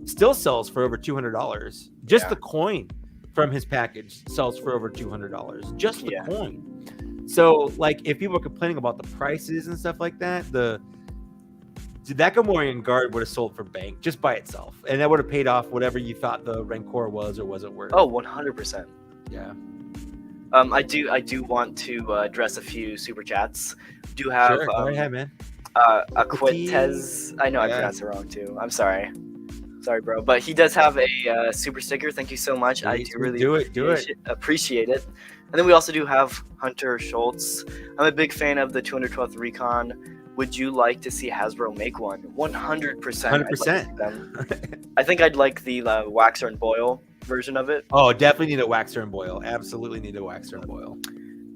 still sells for over $200. Just the coin from his package sells for over $200. Just the coin. So, like, if people are complaining about the prices and stuff like that, that Gamorrean Guard would have sold for bank just by itself, and that would have paid off whatever you thought the Rancor was or wasn't worth. Oh, 100%. Yeah. I do want to address a few super chats. Do have go ahead, man. Quintez. I know I pronounced it wrong too. I'm sorry, bro. But he does have a super sticker. Thank you so much. I do really appreciate it. And then we also do have Hunter Schultz. I'm a big fan of the 212th Recon. Would you like to see Hasbro make one? 100%. 100%. I think I'd like the Waxer and Boyle version of it. Oh, definitely need a Waxer and Boyle. Absolutely need a Waxer and Boyle.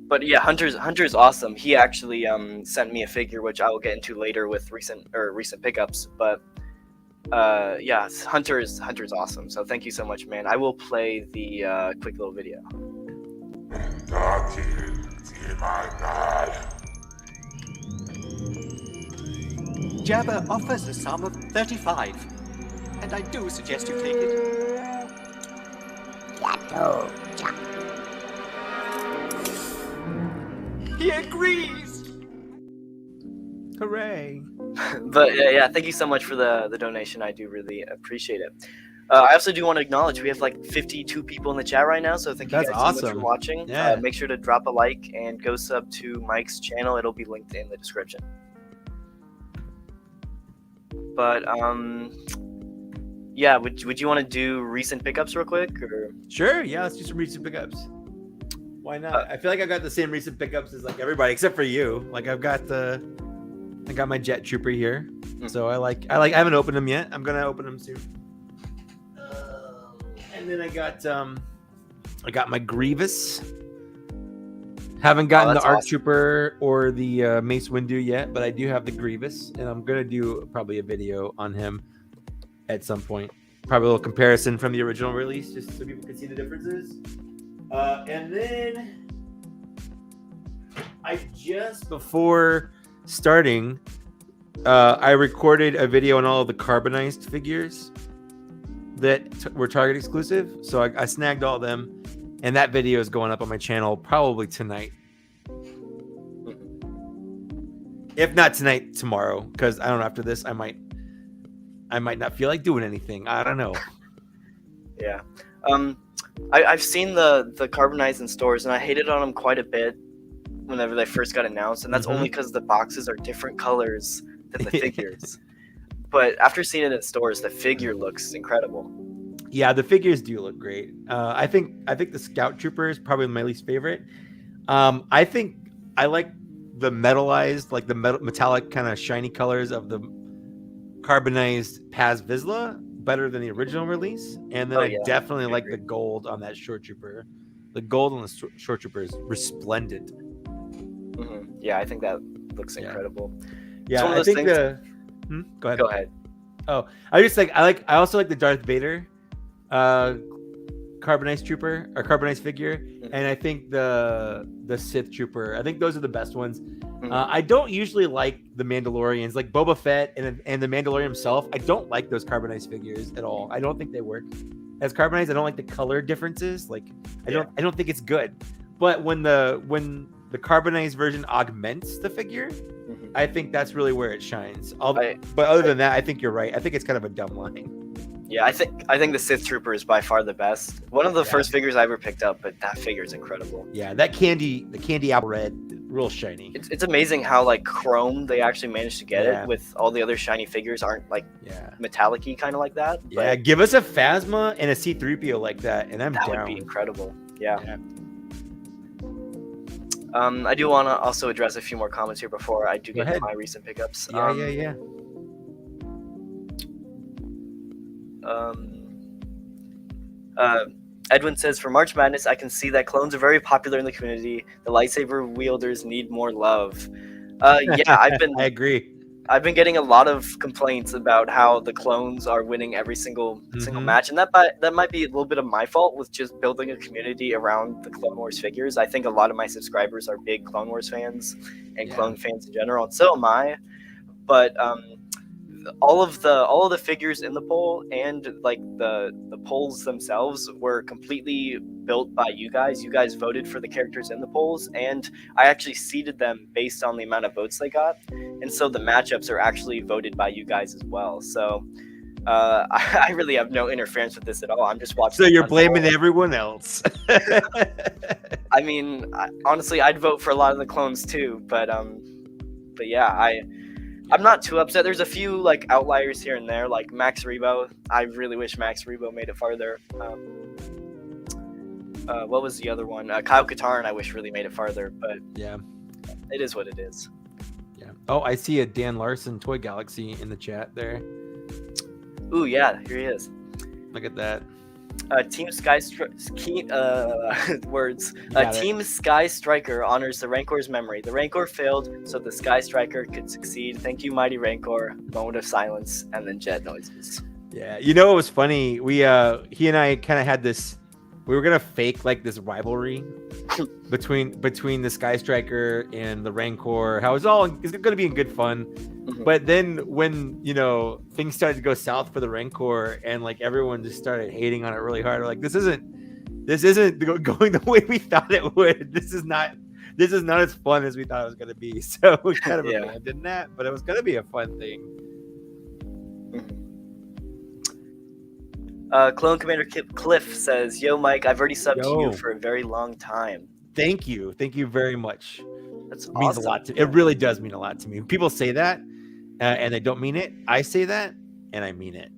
But yeah, Hunter's awesome. He actually sent me a figure, which I will get into later with recent pickups. But yeah, Hunter's awesome. So thank you so much, man. I will play the quick little video. Jabba offers a sum of 35, and I do suggest you take it. He agrees. Hooray! But yeah, thank you so much for the donation. I do really appreciate it. I also do want to acknowledge we have like 52 people in the chat right now, so thank you That's guys so much awesome. for watching. Yeah. Make sure to drop a like and go sub to Mike's channel. It'll be linked in the description. But yeah, would you want to do recent pickups real quick, or? Sure. Yeah, let's do some recent pickups. Why not? I feel like I've got the same recent pickups as like everybody except for you. Like I got my Jet Trooper here, so I haven't opened them yet. I'm gonna open them soon. And then I got my Grievous. Haven't gotten the ARC Trooper or the Mace Windu yet, but I do have the Grievous, and I'm gonna do probably a video on him at some point. Probably a little comparison from the original release, just so people can see the differences. And then before starting, I recorded a video on all of the carbonized figures that were Target exclusive. So I snagged all of them, and that video is going up on my channel probably tonight. If not tonight, tomorrow, because I don't know, after this I might not feel like doing anything. I don't know. Yeah. I've seen the carbonized in stores, and I hated on them quite a bit whenever they first got announced, and that's only because the boxes are different colors than the figures. But after seeing it in stores, the figure looks incredible. Yeah, the figures do look great. I think the Scout Trooper is probably my least favorite. I think I like the metalized, like the metallic kind of shiny colors of the carbonized Paz Vizsla better than the original release. And then I definitely like the gold on that Short Trooper. The gold on the Short Trooper is resplendent. Yeah, I think that looks incredible. Yeah, I think the. Go ahead. Go ahead. Oh, I also like the Darth Vader carbonized trooper or carbonized figure, and I think the Sith Trooper. I think those are the best ones. I don't usually like the Mandalorians, like Boba Fett and the Mandalorian himself. I don't like those carbonized figures at all. I don't think they work as carbonized. I don't like the color differences. Like I don't think it's good. But when the carbonized version augments the figure, I think that's really where it shines. But other than that, I think you're right. I think it's kind of a dumb line. Yeah, I think the Sith Trooper is by far the best. One of the first figures I ever picked up, but that figure is incredible. Yeah, the candy apple red, real shiny. It's amazing how like chrome they actually managed to get it with all the other shiny figures aren't like metallic-y kind of like that. Yeah, give us a Phasma and a C-3PO like that, and that would be incredible. Yeah. I do want to also address a few more comments here before I do get to my recent pickups. Yeah. Edwin says, for March Madness, I can see that clones are very popular in the community. The lightsaber wielders need more love. Yeah, I agree. I've been getting a lot of complaints about how the clones are winning every single match, and that might be a little bit of my fault with just building a community around the Clone Wars figures. I think a lot of my subscribers are big Clone Wars fans and clone fans in general, and so am I. But all of the figures in the poll and like the polls themselves were completely built by you guys. You guys voted for the characters in the polls, and I actually seeded them based on the amount of votes they got, and so the matchups are actually voted by you guys as well. So I really have no interference with this at all. I'm just watching. So you're blaming everyone else. I mean, honestly, I'd vote for a lot of the clones too, but yeah, I'm not too upset. There's a few like outliers here and there, like Max Rebo. I really wish Max Rebo made it farther. What was the other one? Kyle Katarn, I wish really made it farther, but yeah, it is what it is. Yeah. Oh, I see a Dan Larson Toy Galaxy in the chat there. Ooh, yeah, here he is. Look at that. Team Sky Team Sky Striker honors the Rancor's memory. The Rancor failed, so the Sky Striker could succeed. Thank you, mighty Rancor. Moment of silence, and then jet noises. Yeah, you know what was funny? We he and I kind of had this. We were gonna fake like this rivalry between the Sky Striker and the Rancor. How it's gonna be in good fun. But then when things started to go south for the Rancor and like everyone just started hating on it really hard, like this isn't going the way we thought it would. This is not this is not as fun as we thought it was going to be. So we kind of Yeah. abandoned that, but it was going to be a fun thing. Clone Commander Cliff says, "Yo, Mike, I've already subbed to Yo. you for a very long time." Thank you very much. That's It means awesome. a lot to me. It really does mean a lot to me. People say that and they don't mean it. I say that and I mean it.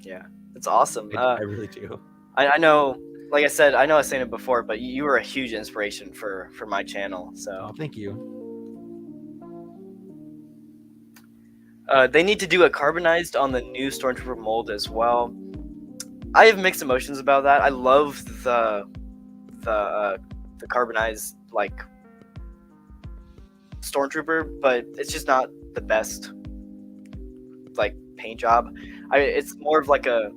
Yeah, that's awesome. I really do. I know, like I said, I know I was saying it before, but you were a huge inspiration for my channel. Oh, So thank you. they need to do a carbonized on the new Stormtrooper mold as well. I have mixed emotions about that. I love the carbonized like Stormtrooper, but it's just not the best like paint job. It's more of like a,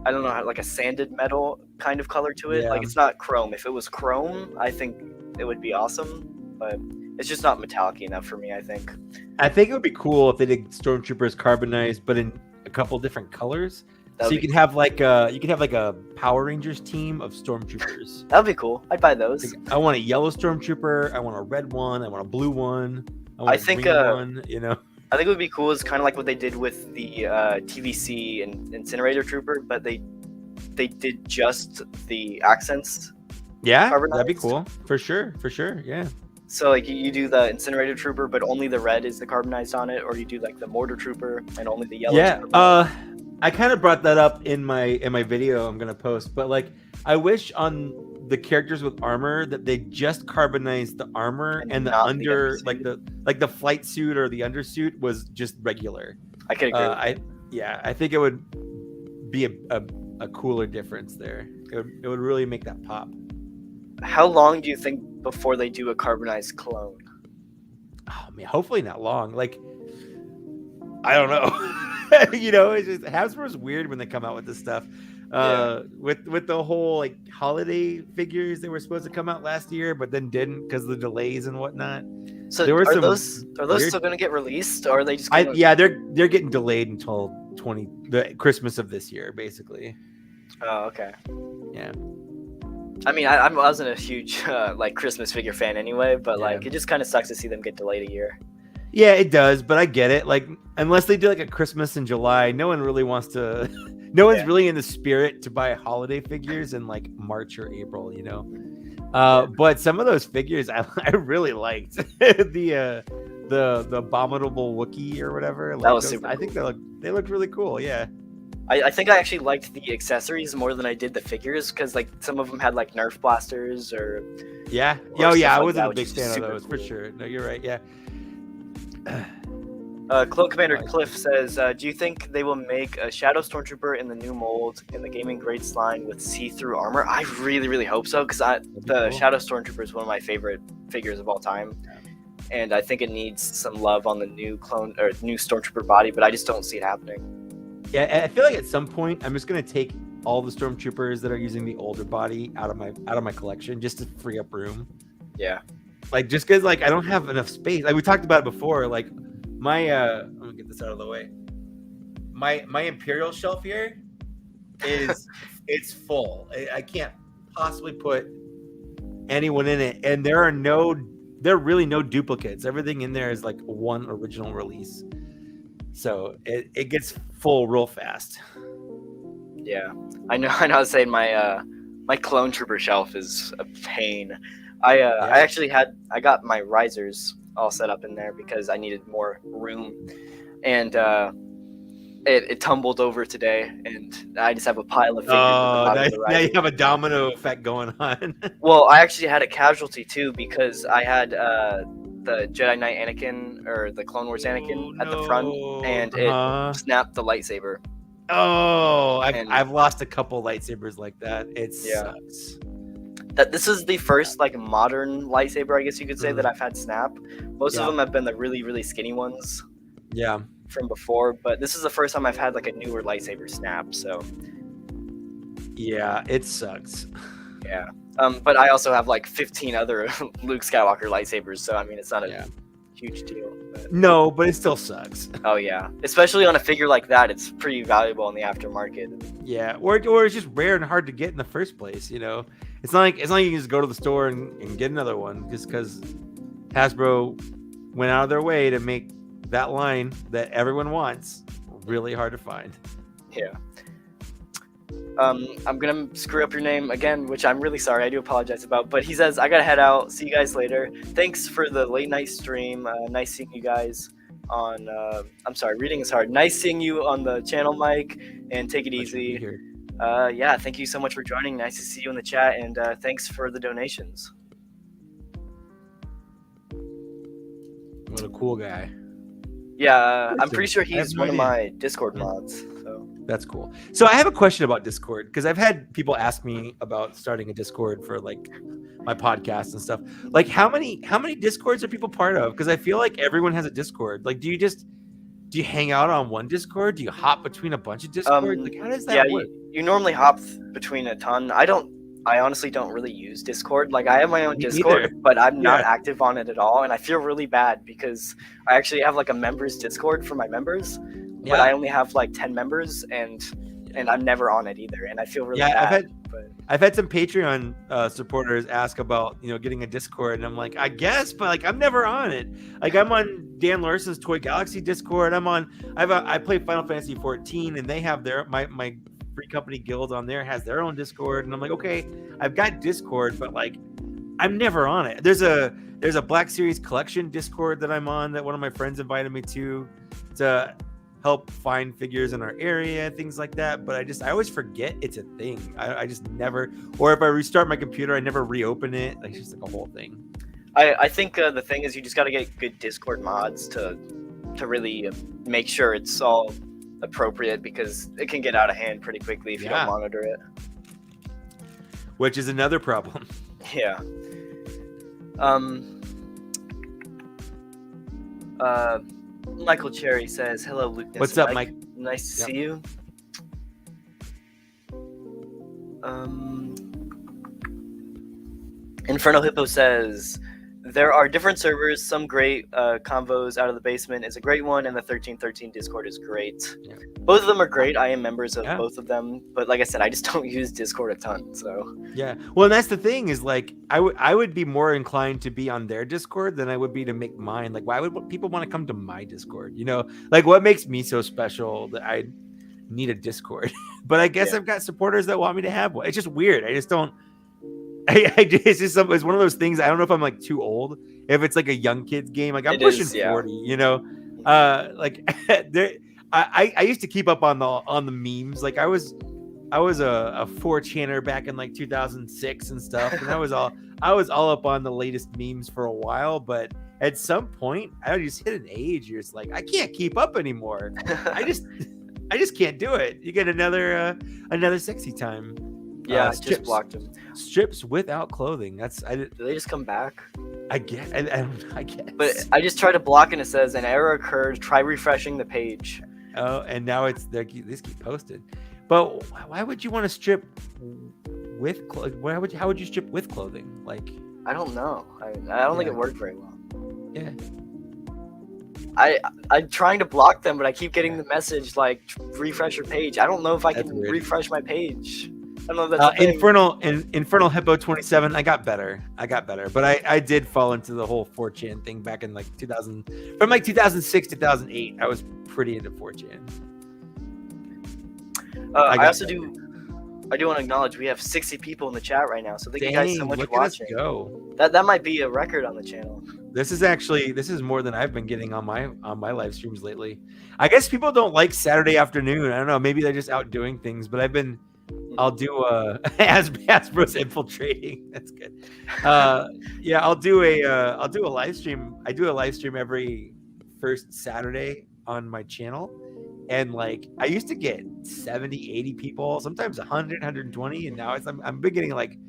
I don't know, like a sanded metal kind of color to it. Yeah. Like it's not chrome. If it was chrome, I think it would be awesome, but it's just not metallic enough for me, I think. I think it would be cool if they did Stormtroopers carbonized, but in a couple different colors. That So would you could have like a Power Rangers team of Stormtroopers. That'd be cool. I'd buy those. Like, I want a yellow Stormtrooper. I want a red one. I want a blue one. I want I a think, green one. You know. I think it would be cool is kind of like what they did with the TVC and Incinerator Trooper, but they did just the accents. Yeah, that'd be Carbonized? cool for sure. Yeah. So like you do the Incinerator Trooper, but only the red is the carbonized on it, or you do like the Mortar Trooper and only the yellow. Yeah. I kind of brought that up in my video I'm gonna post, but like I wish on the characters with armor that they just carbonized the armor and the not the under undersuit. like the flight suit or the undersuit was just regular. I could agree. With that. I think it would be a cooler difference there. It would really make that pop. How long do you think before they do a carbonized clone? Oh man, hopefully not long. Like I don't know. You know, it's just Hasbro's weird when they come out with this stuff. With the whole like holiday figures that were supposed to come out last year, but then didn't because of the delays and whatnot. So There were are some those weird- still going to get released, or are they just? Gonna... They're getting delayed until the Christmas of this year, basically. Oh, okay. Yeah. I mean, I wasn't a huge like Christmas figure fan anyway, but Yeah. like it just kind of sucks to see them get delayed a year. Yeah, it does, but I get it. Like, unless they do like a Christmas in July, no one really wants to. No one's really in the spirit to buy holiday figures in like March or April, you know. But some of those figures I really liked. the abominable Wookiee or whatever. Like, That was those- super I think they looked really cool. Yeah. I think I actually liked the accessories more than I did the figures because like some of them had like Nerf blasters or Yeah. Or Oh yeah, stuff I like wasn't that, a which big is fan of super those for cool. sure. No, you're right. Yeah. Clone Commander Nice. Cliff says, do you think they will make a Shadow Stormtrooper in the new mold in the Gaming Greats line with see-through armor? I really, really hope so because the cool. Shadow Stormtrooper is one of my favorite figures of all time, and I think it needs some love on the new clone or new Stormtrooper body, but I just don't see it happening. Yeah, I feel like at some point I'm just gonna take all the Stormtroopers that are using the older body out of my collection just to free up room. Yeah. Like just because like I don't have enough space. Like we talked about it before. Like my I'm gonna get this out of the way. My Imperial shelf here is it's full. I can't possibly put anyone in it, and there are really no duplicates. Everything in there is like one original release, so it gets full real fast. Yeah, I know. I was saying my Clone Trooper shelf is a pain. I actually got my risers all set up in there because I needed more room, and it tumbled over today, and I just have a pile of figures. Oh, at the bottom of the now you riser. have a domino effect going on. Well, I actually had a casualty too because I had the Jedi Knight Anakin or the Clone Wars Anakin at the front, and it snapped the lightsaber. Oh, And- I've lost a couple lightsabers like that. It Yeah. sucks. This is the first like modern lightsaber, I guess you could say, that I've had snap. Most of Yeah. them have been the really, really skinny ones Yeah. from before, but this is the first time I've had like a newer lightsaber snap. So Yeah, it sucks. yeah. But I also have like 15 other Luke Skywalker lightsabers, so I mean it's not a Yeah. huge deal. But, No, but it still sucks. oh yeah, especially on a figure like that, it's pretty valuable in the aftermarket. Yeah, or it's just rare and hard to get in the first place, you know. It's not like you can just go to the store and get another one just because Hasbro went out of their way to make that line that everyone wants really hard to find. Yeah. I'm gonna screw up your name again, which I'm really sorry. I do apologize about. But he says, I gotta head out. See you guys later. Thanks for the late night stream. Nice seeing you guys on. I'm sorry, reading is hard. Nice seeing you on the channel, Mike. And take it easy. Yeah, thank you so much for joining. Nice to see you in the chat, and thanks for the donations. What a cool guy. Yeah, I'm pretty sure I have he's no one of idea. my Discord mods. So That's cool. So I have a question about Discord because I've had people ask me about starting a Discord for like my podcast and stuff. Like how many Discords are people part of? Because I feel like everyone has a Discord. Like do you hang out on one Discord? Do you hop between a bunch of Discords? Like how does that work? You normally hop between a ton. I honestly don't really use Discord. Like I have my own Me Discord, neither. but I'm not Yeah. active on it at all, and I feel really bad because I actually have like a members Discord for my members, but Yeah. I only have like 10 members, and I'm never on it either, and I feel really bad. I've had some Patreon supporters ask about getting a Discord, and I'm like, I guess, but like I'm never on it. Like I'm on Dan Larson's Toy Galaxy Discord. I play Final Fantasy 14, and they have my Free Company Guild on there has their own Discord, and I'm like, okay, I've got Discord, but like I'm never on it. There's a Black Series Collection Discord that I'm on that one of my friends invited me to help find figures in our area, things like that. But I always forget it's a thing. I just never, or if I restart my computer, I never reopen it. Like it's just like a whole thing. I think the thing is you just got to get good Discord mods to really make sure it's all appropriate, because it can get out of hand pretty quickly if you don't monitor it. Which is another problem. Yeah. Michael Cherry says, "Hello, Luke. What's up, Mike? Nice to see you." Inferno Hippo says, "There are different servers. Some great convos out of the basement is a great one, and the 1313 Discord is great. Yeah. Both of them are great. I am members of both of them, but like I said, I just don't use Discord a ton. So yeah, well, and that's the thing is like I would be more inclined to be on their Discord than I would be to make mine. Like, why would people want to come to my Discord? Like what makes me so special that I need a Discord? But I guess I've got supporters that want me to have one. It's just weird. I just don't. It's one of those things. I don't know if I'm like too old. If it's like a young kid's game, like I'm pushing 40. Like I used to keep up on the memes. Like I was a 4channer back in like 2006 and stuff, and I was all up on the latest memes for a while. But at some point, I just hit an age. You're just like, I can't keep up anymore. I just can't do it. You get another sexy time. Yeah, I just blocked him. Strips without clothing. Do they just come back? I guess. I guess. But I just tried to block and it says an error occurred. Try refreshing the page. Oh, and now these keep posted. But why would you want to strip with clothing? How would you strip with clothing? Like I don't know. I don't think it worked very well. Yeah. I'm trying to block them, but I keep getting the message like refresh your page. I don't know if I can refresh my page. I don't know if that's Infernal Hippo 27. I got better, but I did fall into the whole 4chan thing back in like 2000, from like 2006 2008. I was pretty into 4chan. I do want to acknowledge we have 60 people in the chat right now, so thank you guys so much for watching. Go. That might be a record on the channel. This is more than I've been getting on my live streams lately. I guess people don't like Saturday afternoon. I don't know. Maybe they're just out doing things. But I'll do Hasbro's infiltrating. That's good. I'll do a live stream. I do a live stream every first Saturday on my channel. And like I used to get 70, 80 people, sometimes 100, 120, and now I'm been getting like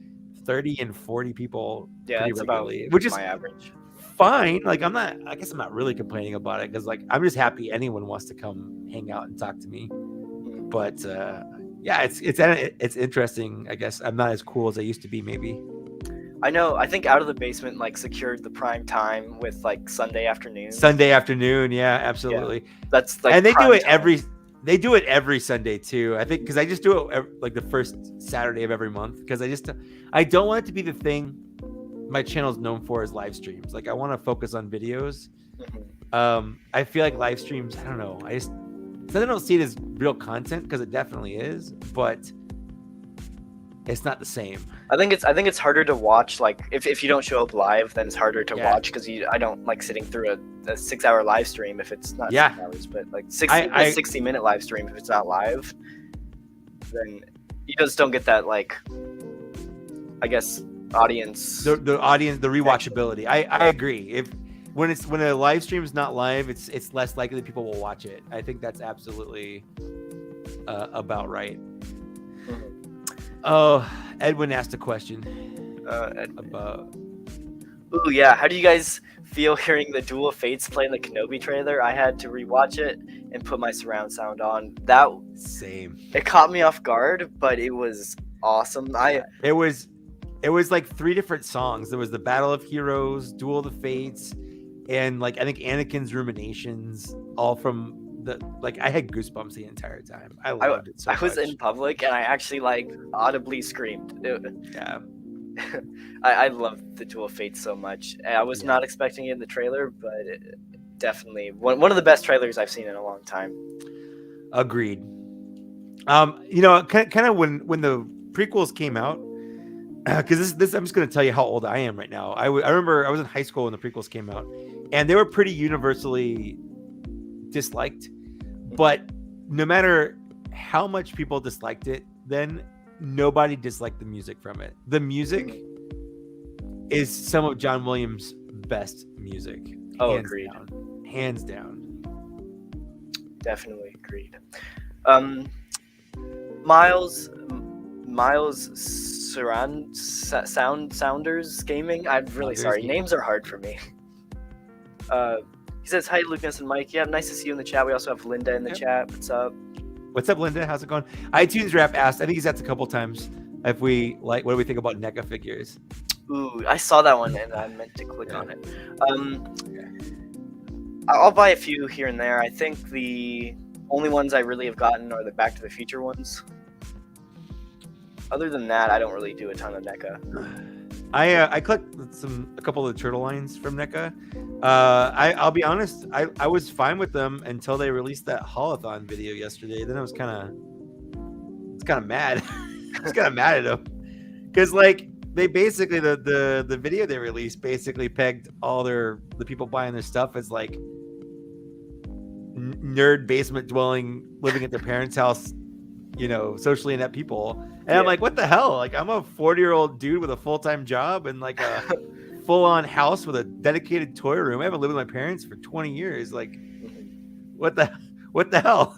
30 and 40 people. Yeah, that's regularly, about which is my average. Fine. Like I guess I'm not really complaining about it, because like I'm just happy anyone wants to come hang out and talk to me. But it's interesting. I guess I'm not as cool as I used to be, maybe. I know. I think Out of the Basement like secured the prime time with like Sunday afternoon. Sunday afternoon, yeah, absolutely. Yeah. That's like, and they do it time. They do it every Sunday too. I think because I just do it like the first Saturday of every month because I don't want it to be the thing my channel is known for is live streams. Like I want to focus on videos. I feel like live streams, I don't know. I don't see it as real content because it definitely is, but it's not the same. I think it's harder to watch. Like if you don't show up live, then it's harder to watch because I don't like sitting through a 6-hour live stream if it's not 6 hours, but like 60-minute live stream if it's not live, then you just don't get that, like, I guess, audience. The audience, the rewatchability. I agree. When a live stream is not live, it's less likely that people will watch it. I think that's absolutely about right. Oh, Edwin asked a question about. Ooh, yeah. How do you guys feel hearing the Duel of Fates play in the Kenobi trailer? I had to rewatch it and put my surround sound on. Same. It caught me off guard, but it was awesome. It was like 3 different songs. There was the Battle of Heroes, Duel of the Fates, and like I think Anakin's Ruminations, all from I had goosebumps the entire time. I loved it so much. I was in public and I actually like audibly screamed. Yeah. I loved the Duel of Fates so much. I was not expecting it in the trailer, but definitely one of the best trailers I've seen in a long time. Agreed. You know, kind of when the prequels came out, because this I'm just going to tell you how old I am right now. I remember I was in high school when the prequels came out, and they were pretty universally disliked. But no matter how much people disliked it, then nobody disliked the music from it. The music is some of John Williams' best music. Oh, agreed. Hands down. Definitely agreed. Miles Sounders Gaming. I'm really sorry. Names are hard for me. He says, "Hi, Lucas and Mike. Yeah, nice to see you in the chat. We also have Linda in the chat. What's up?" What's up, Linda? How's it going? iTunes Rap asked. I think he's asked a couple times if we what do we think about NECA figures? Ooh, I saw that one and I meant to click on it. I'll buy a few here and there. I think the only ones I really have gotten are the Back to the Future ones. Other than that, I don't really do a ton of NECA. I clicked a couple of the turtle lines from NECA. I'll be honest, I was fine with them until they released that Holothon video yesterday. Then I was kind of mad. I was kind of mad at them because like they basically the video they released basically pegged all the people buying their stuff as like nerd basement dwelling living at their parents' house, you know, socially inept people. And I'm like, what the hell? Like, I'm a 40-year-old dude with a full-time job and like a full-on house with a dedicated toy room. I haven't lived with my parents for 20 years. Like, what the hell?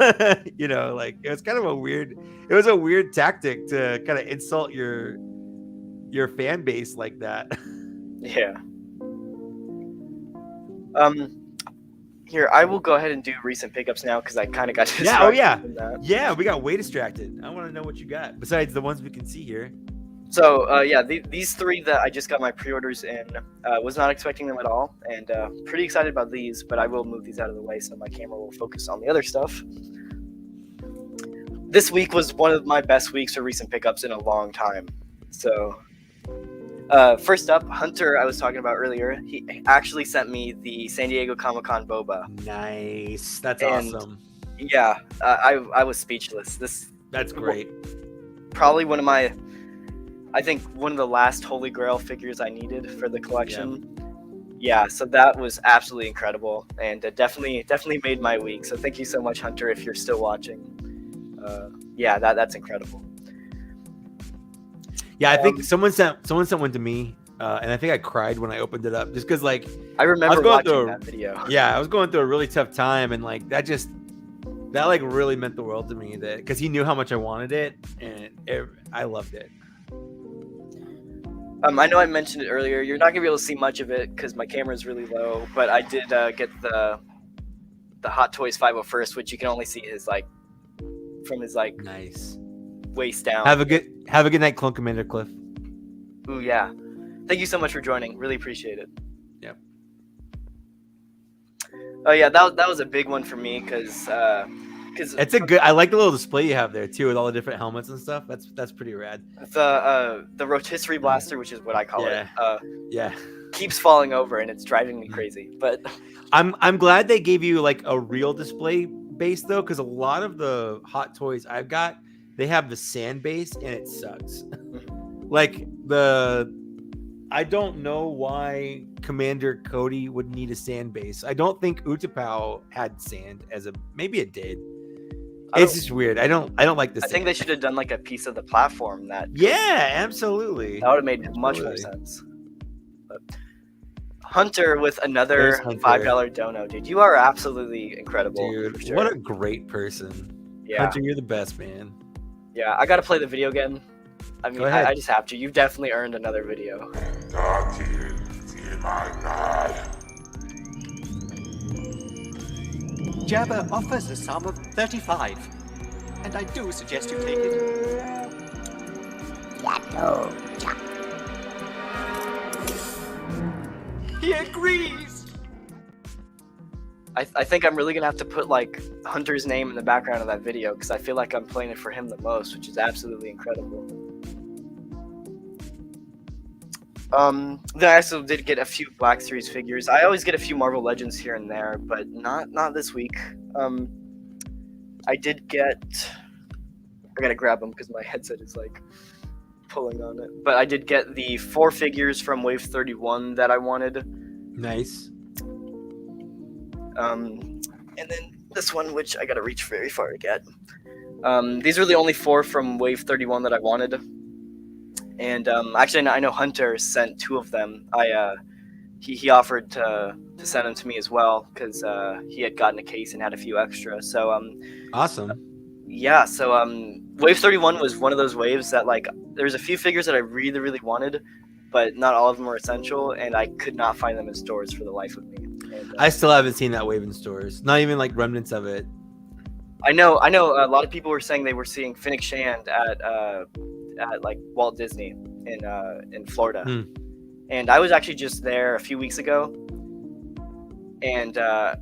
You know, like it was kind of a weird tactic to kind of insult your fan base like that. Yeah. Here, I will go ahead and do recent pickups now because I kind of got distracted. Yeah, we got way distracted. I want to know what you got besides the ones we can see here. So, these 3 that I just got my pre-orders in, was not expecting them at all, and pretty excited about these, but I will move these out of the way so my camera will focus on the other stuff. This week was one of my best weeks for recent pickups in a long time. So, first up, Hunter, I was talking about earlier, he actually sent me the San Diego Comic-Con boba. Nice. That's awesome. Yeah, I was speechless. That's great. Probably one of the last Holy Grail figures I needed for the collection. Yeah, so that was absolutely incredible, and definitely made my week. So thank you so much, Hunter, if you're still watching. That's incredible. Yeah, I think someone sent one to me, and I think I cried when I opened it up, just because like I remember watching that video. Yeah, I was going through a really tough time, and like that like really meant the world to me, that because he knew how much I wanted it, and I loved it. I know I mentioned it earlier. You're not gonna be able to see much of it because my camera is really low, but I did get the Hot Toys 501st, which you can only see from his nice waist down. Have a good night, Clone Commander Cliff. Ooh, yeah. Thank you so much for joining. Really appreciate it. Yep. Oh yeah, that was a big one for me because because It's a good. I like the little display you have there too, with all the different helmets and stuff. That's pretty rad. the rotisserie blaster, which is what I call Yeah. it, Yeah. keeps falling over and it's driving me crazy. But I'm glad they gave you like a real display base though, because a lot of the Hot Toys I've got, they have the sand base and it sucks. Like I don't know why Commander Cody would need a sand base. I don't think Utapau had sand maybe it did. It's just weird. I don't like this. I think they should have done like a piece of the platform that. Yeah, absolutely. That would have made much more sense. But Hunter with another $5 dono, dude. You are absolutely incredible. Dude, sure. what a great person. Yeah. Hunter, you're the best, man. Yeah, I gotta play the video again. I mean, Go ahead. I just have to. You've definitely earned another video. Jabba offers a sum of 35, and I do suggest you take it. He agrees! I think I'm really gonna have to put like Hunter's name in the background of that video because I feel like I'm playing it for him the most, which is absolutely incredible. Then I also did get a few Black Series figures. I always get a few Marvel Legends here and there, but not this week. I did get. I gotta grab them because my headset is like pulling on it. But I did get the 4 figures from Wave 31 that I wanted. Nice. And then this one, which I gotta reach very far to get. These are the only 4 from Wave 31 that I wanted. And actually, I know Hunter sent 2 of them. He offered to send them to me as well because he had gotten a case and had a few extra. So Awesome. Yeah. So Wave 31 was one of those waves that like there's a few figures that I really really wanted, but not all of them were essential, and I could not find them in stores for the life of me. And, I still haven't seen that wave in stores. Not even like remnants of it. I know. A lot of people were saying they were seeing Finnick Shand at like Walt Disney in Florida, and I was actually just there a few weeks ago, and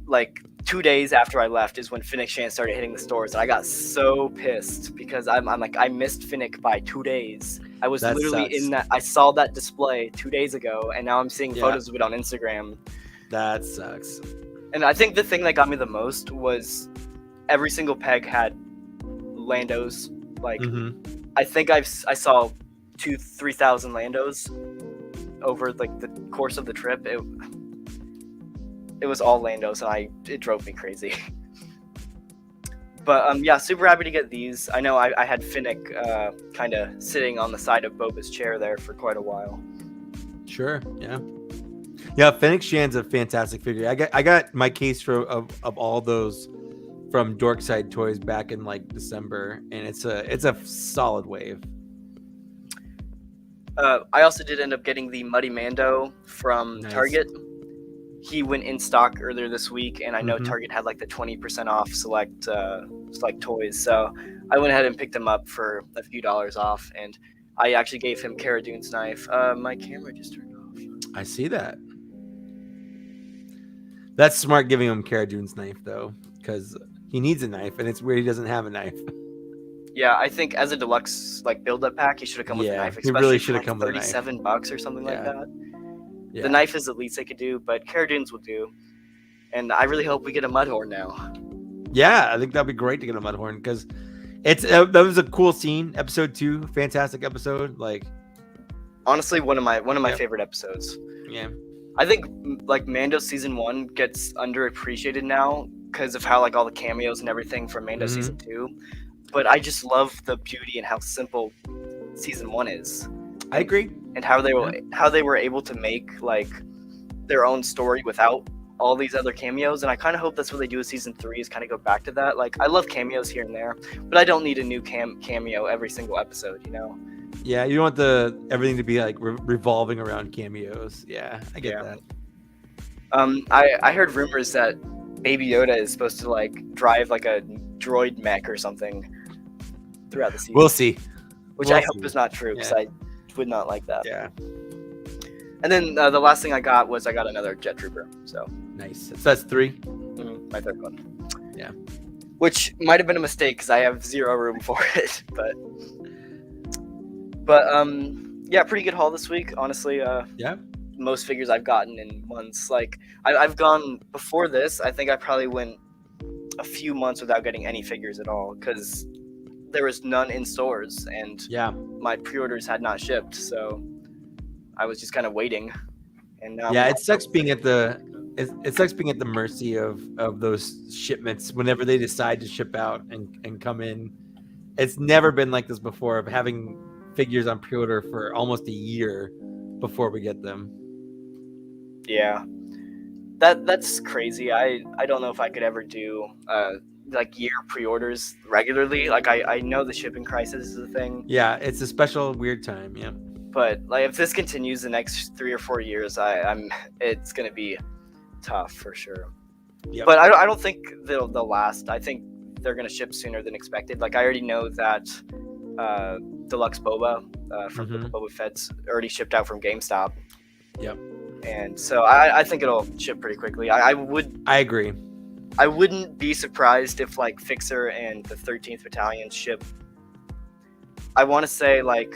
like 2 days after I left is when Finnick Shand started hitting the stores, and I got so pissed because I'm like I missed Finnick by 2 days. I was literally in that. I saw that display 2 days ago, and now I'm seeing photos of it on Instagram. That sucks. And I think the thing that got me the most was every single peg had Landos. Like I think I saw 2,000-3,000 Landos over like the course of the trip. It was all Landos, and it drove me crazy. But yeah, super happy to get these. I know I had Finnick kind of sitting on the side of Boba's chair there for quite a while. Sure. Yeah. Yeah, Finnick Shand's a fantastic figure. I got my case of all those from Dorkside Toys back in like December, and it's a solid wave. I also did end up getting the Muddy Mando from Target. He went in stock earlier this week, and I know Target had like the 20% off select toys, so I went ahead and picked him up for a few dollars off, and I actually gave him Cara Dune's knife. My camera just turned off. I see that. That's smart giving him Cara Dune's knife though, because he needs a knife, and it's weird he doesn't have a knife. Yeah, I think as a deluxe like build-up pack, he should have come with a knife. He really should have come with a knife. $37 or something like that. Yeah. The knife is the least they could do, but Cara Dune's will do. And I really hope we get a Mudhorn now. Yeah, I think that'd be great to get a Mudhorn because that was a cool scene. Episode 2, fantastic episode. Like, honestly, one of my favorite episodes. Yeah, I think like Mando season 1 gets underappreciated now because of how like all the cameos and everything from Mando season 2. But I just love the beauty and how simple season 1 is. I agree. And how they were able to make like their own story without all these other cameos, and I kind of hope that's what they do with season 3 is kind of go back to that. Like I love cameos here and there, but I don't need a new cameo every single episode, you know? Yeah, you don't want everything to be like revolving around cameos. Yeah, I get that. I heard rumors that Baby Yoda is supposed to like drive like a droid mech or something throughout the season. We'll see. Which I hope is not true because I would not like that. Yeah. And then the last thing I got another Jet Trooper. So nice. So that's 3. My third one. Yeah. which might have been a mistake because I have zero room for it. But yeah, pretty good haul this week, honestly. Yeah. Most figures I've gotten in months. Like I've gone before this. I think I probably went a few months without getting any figures at all because there was none in stores and Yeah. my pre-orders had not shipped, so I was just kind of waiting. And now Yeah, it sucks being at the mercy of those shipments whenever they decide to ship out and come in. It's never been like this before, of having figures on pre-order for almost a year before we get them. Yeah, that's crazy. I don't know if I could ever do like year pre-orders regularly. Like I know the shipping crisis is a thing. Yeah, it's a special weird time. Yeah. But like if this continues the next 3 or 4 years, it's gonna be tough for sure. Yep. But I don't think they'll last. I think they're gonna ship sooner than expected. Like I already know that Deluxe Boba from Boba Fett's already shipped out from GameStop. Yep. And so I think it'll ship pretty quickly. I agree. I wouldn't be surprised if like Fixer and the 13th Battalion ship. I want to say like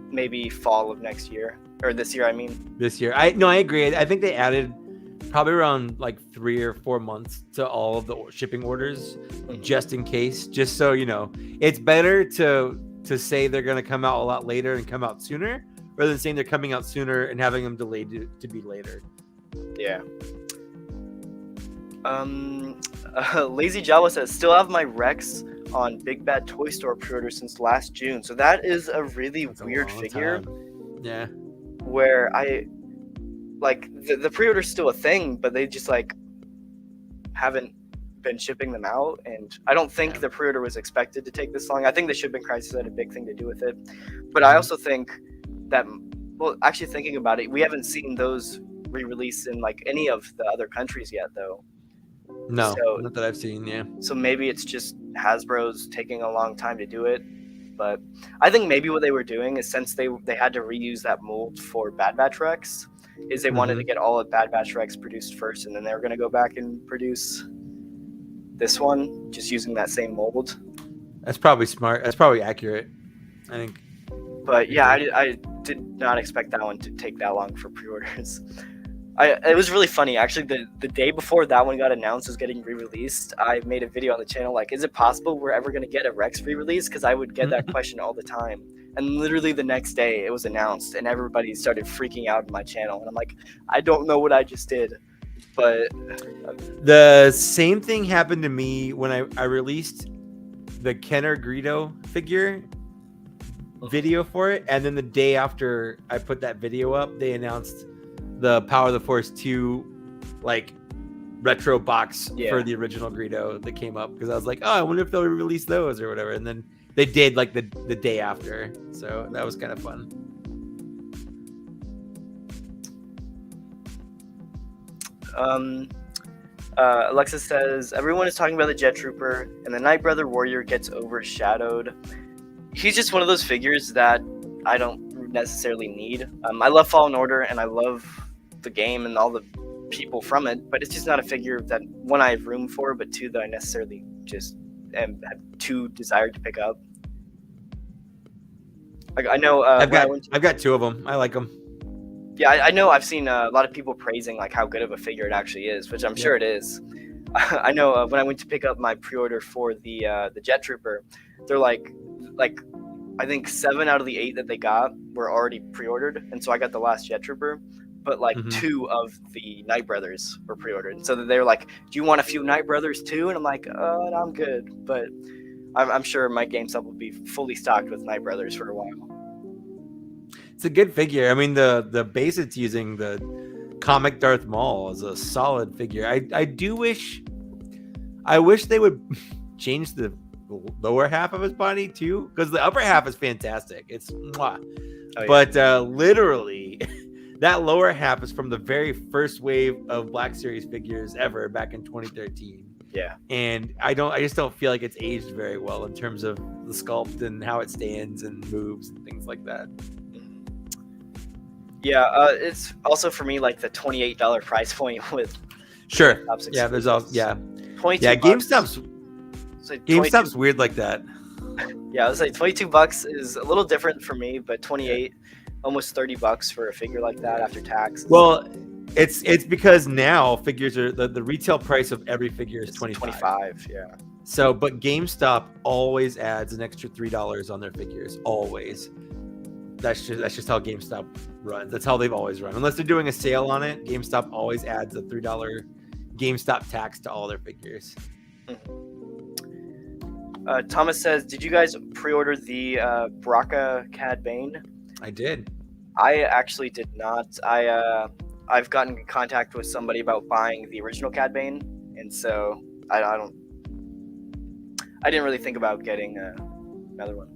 maybe fall of next year or this year. I mean this year. I agree. I think they added probably around like 3 or 4 months to all of the shipping orders, just in case. Just so you know, it's better to say they're going to come out a lot later and come out sooner, rather than saying they're coming out sooner and having them delayed to be later. Yeah. Lazy Java says, still have my Rex on Big Bad Toy Store pre-order since last June. So that is a really weird figure. Yeah. Where I like the pre-order's still a thing, but they just like haven't been shipping them out, and I don't think the pre-order was expected to take this long. I think the shipping crisis had a big thing to do with it, but I also think that, well, actually thinking about it, we haven't seen those re-released in like any of the other countries yet, though. No, so, not that I've seen. Yeah. So maybe it's just Hasbro's taking a long time to do it, but I think maybe what they were doing is, since they had to reuse that mold for Bad Batch Rex, is they wanted to get all of Bad Batch Rex produced first, and then they were going to go back and produce this one just using that same mold. That's probably smart. That's probably accurate, I think. But yeah, I did not expect that one to take that long for pre-orders. It was really funny, actually. The day before that one got announced was getting re-released, I made a video on the channel like, is it possible we're ever going to get a Rex re-release? Because I would get that question all the time. And literally the next day it was announced and everybody started freaking out on my channel. And I'm like, I don't know what I just did. But the same thing happened to me when I released the Kenner Greedo figure video for it. And then the day after I put that video up, they announced the Power of the Force 2 like retro box for the original Greedo that came up, because I was like, oh, I wonder if they'll release those or whatever. And then they did like the day after. So that was kind of fun. Alexis says, everyone is talking about the Jet Trooper and the Night Brother Warrior gets overshadowed. He's just one of those figures that I don't necessarily need. I love Fallen Order and I love the game and all the people from it, but it's just not a figure that, one, I have room for, but two, that I necessarily just have too desired to pick up. Like, I know I've got two of them. I like them. Yeah, I know I've seen a lot of people praising like how good of a figure it actually is, which I'm sure it is. I know when I went to pick up my pre-order for the Jet Trooper, they're like I think 7 out of the 8 that they got were already pre-ordered, and so I got the last Jet Trooper, but like 2 of the Night Brothers were pre-ordered, and so they were like, do you want a few Night Brothers too? And I'm like, no, I'm good, but I'm sure my GameStop will be fully stocked with Night Brothers for a while. It's a good figure. I mean, the base it's using, the comic Darth Maul, is a solid figure. I wish they would change the lower half of his body too, because the upper half is fantastic. It's mwah. Oh, yeah. But literally that lower half is from the very first wave of Black Series figures ever back in 2013. Yeah. And I just don't feel like it's aged very well in terms of the sculpt and how it stands and moves and things like that. Yeah, it's also for me like the $28 price point with sure. Yeah, there's all $22. Yeah, GameStop's So GameStop's weird like that. Yeah, I was like $22 is a little different for me, but 28, almost $30 for a figure like that after tax. Well, it's because now figures are the retail price of every figure is 25. Yeah. So, but GameStop always adds an extra $3 on their figures. Always. That's just how GameStop runs. That's how they've always run. Unless they're doing a sale on it, GameStop always adds a $3 GameStop tax to all their figures. Thomas says, "Did you guys pre-order the Baraka Cad Bane?" I did. I actually did not. I've gotten in contact with somebody about buying the original Cad Bane, and so I didn't really think about getting another one.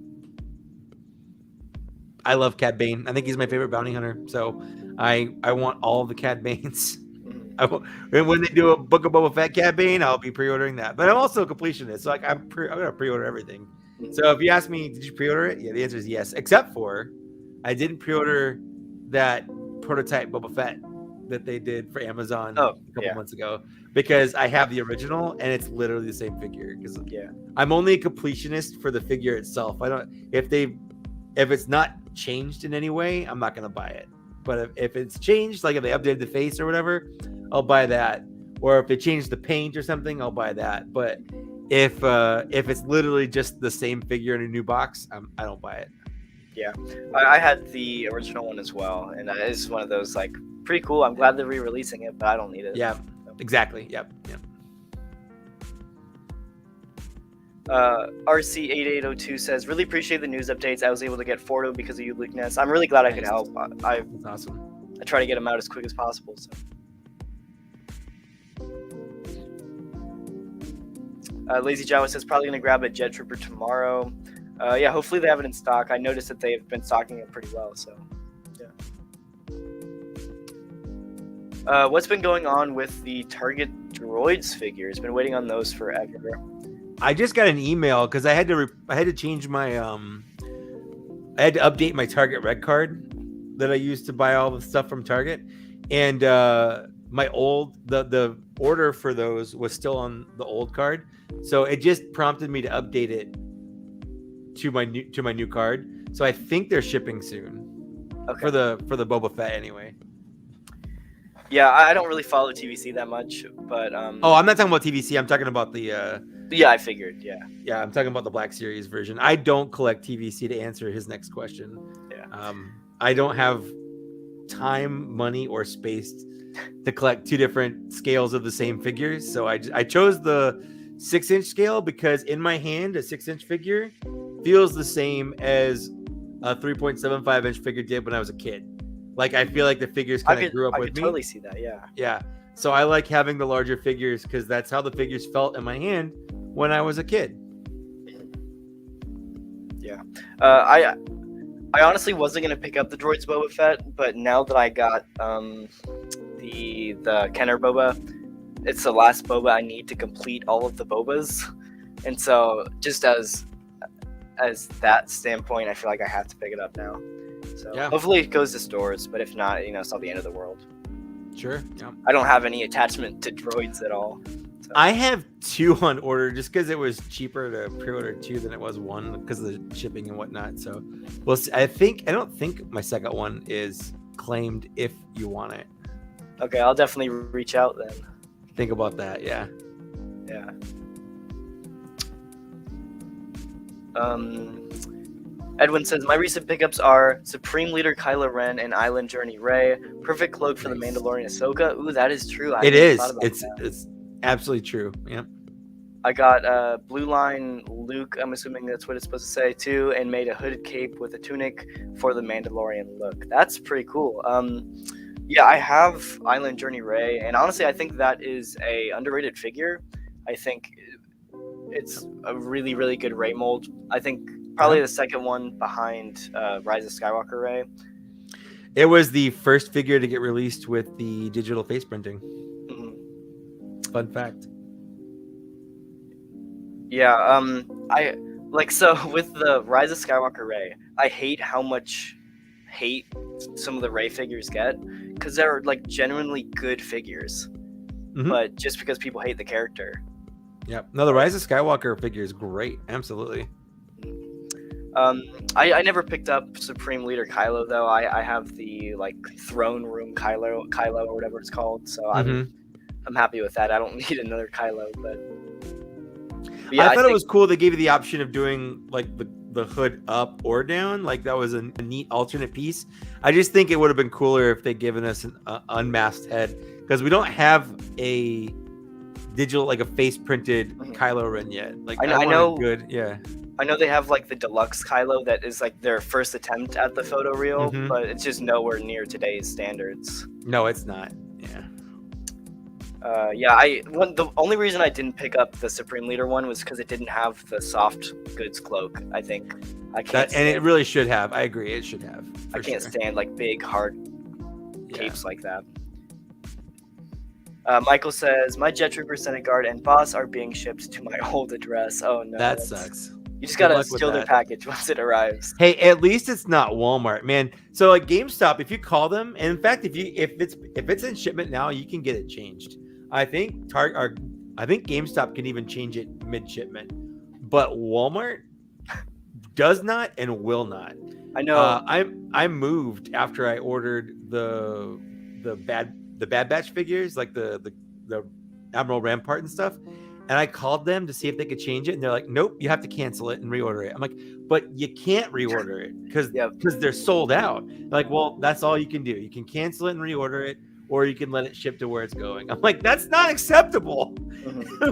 I love Cad Bane. I think he's my favorite bounty hunter. So I want all of the Cad Banes. And when they do a Book of Boba Fett Cad Bane, I'll be pre-ordering that. But I'm also a completionist, so like I'm gonna pre-order everything. So if you ask me, did you pre-order it? Yeah, the answer is yes. Except for I didn't pre-order that prototype Boba Fett that they did for Amazon a couple months ago because I have the original and it's literally the same figure. Because I'm only a completionist for the figure itself. I don't if it's not changed in any way, I'm not gonna buy it. But if it's changed, like if they updated the face or whatever, I'll buy that. Or if they changed the paint or something, I'll buy that. But if it's literally just the same figure in a new box, I don't buy it. Yeah, I had the original one as well, and it's one of those like pretty cool. I'm glad they're re-releasing it, but I don't need it. Yeah, exactly. Yep. RC8802 says, "Really appreciate the news updates. I was able to get Fordo because of you, Lukeness. I'm really glad I could help. That's awesome. I try to get them out as quick as possible." So. Lazy Jawa says, "Probably gonna grab a Jet Trooper tomorrow." Yeah, hopefully they have it in stock. I noticed that they've been stocking it pretty well. So, yeah. What's been going on with the Target Droids figures? Been waiting on those forever. I just got an email because I had to change my I had to update my Target Red card that I used to buy all the stuff from Target, and my the order for those was still on the old card, so it just prompted me to update it to my new card. So I think they're shipping soon. Okay. For the Boba Fett anyway. Yeah, I don't really follow TVC that much, but Oh, I'm not talking about TVC. I'm talking about the Yeah, I figured. Yeah. Yeah, I'm talking about the Black Series version. I don't collect TVC to answer his next question. Yeah. I don't have time, money, or space to collect two different scales of the same figures. So I chose the 6-inch scale because in my hand, a 6-inch figure feels the same as a 3.75-inch figure did when I was a kid. Like I feel like the figures kind of grew up with me. I could totally see that. Yeah. Yeah. So I like having the larger figures because that's how the figures felt in my hand when I was a kid. Yeah. I honestly wasn't gonna pick up the Droids Boba Fett, but now that I got the Kenner Boba, it's the last Boba I need to complete all of the Bobas, and so just as that standpoint, I feel like I have to pick it up now. So hopefully it goes to stores, but if not, it's not the end of the world. Sure. Yeah. I don't have any attachment to droids at all. So. I have 2 on order just because it was cheaper to pre-order 2 than it was 1 because of the shipping and whatnot. So, well, I don't think my second one is claimed if you want it. Okay, I'll definitely reach out then. Think about that. Yeah. Yeah. Edwin says, "My recent pickups are Supreme Leader Kylo Ren and Island Journey Rey. Perfect cloak for the Mandalorian Ahsoka." Ooh, that is true. It is. It's absolutely true. Yeah. I got Blue Line Luke. I'm assuming that's what it's supposed to say too, and made a hooded cape with a tunic for the Mandalorian look. That's pretty cool. Yeah, I have Island Journey Rey, and honestly, I think that is a underrated figure. I think it's a really, really good Rey mold. I think probably the second one behind Rise of Skywalker Rey. It was the first figure to get released with the digital face printing. Mm-hmm. Fun fact. Yeah, I like with the Rise of Skywalker Rey, I hate how much hate some of the Rey figures get because they're like genuinely good figures, but just because people hate the character, Yep. No, the Rise of Skywalker figure is great. Absolutely. I never picked up Supreme Leader Kylo though. I have the like throne room Kylo or whatever it's called. So I'm happy with that. I don't need another Kylo, but yeah, I thought it was cool they gave you the option of doing like the hood up or down. Like that was a neat alternate piece. I just think it would have been cooler if they'd given us an unmasked head, because we don't have a digital, like a face printed Kylo Ren yet. Like I know good, yeah. I know they have like the deluxe Kylo that is like their first attempt at the photo reel, but it's just nowhere near today's standards. No, it's not. Yeah. The only reason I didn't pick up the Supreme Leader one was because it didn't have the soft goods cloak. I think I can't. And it really should have. I agree. It should have. I can't stand like big hard capes like that. Michael says my Jet Trooper, Senate Guard, and boss are being shipped to my old address. Oh no, that sucks. You just gotta steal their package once it arrives. Hey, at least it's not Walmart, man. So like GameStop, if you call them, and in fact, if it's in shipment now, you can get it changed. I think GameStop can even change it mid-shipment, but Walmart does not and will not. I know. I moved after I ordered the Bad Batch figures, like the Admiral Rampart and stuff. And I called them to see if they could change it, and they're like, "Nope, you have to cancel it and reorder it." I'm like, "But you can't reorder it because they're sold out." They're like, well, that's all you can do. You can cancel it and reorder it, or you can let it ship to where it's going. I'm like, that's not acceptable.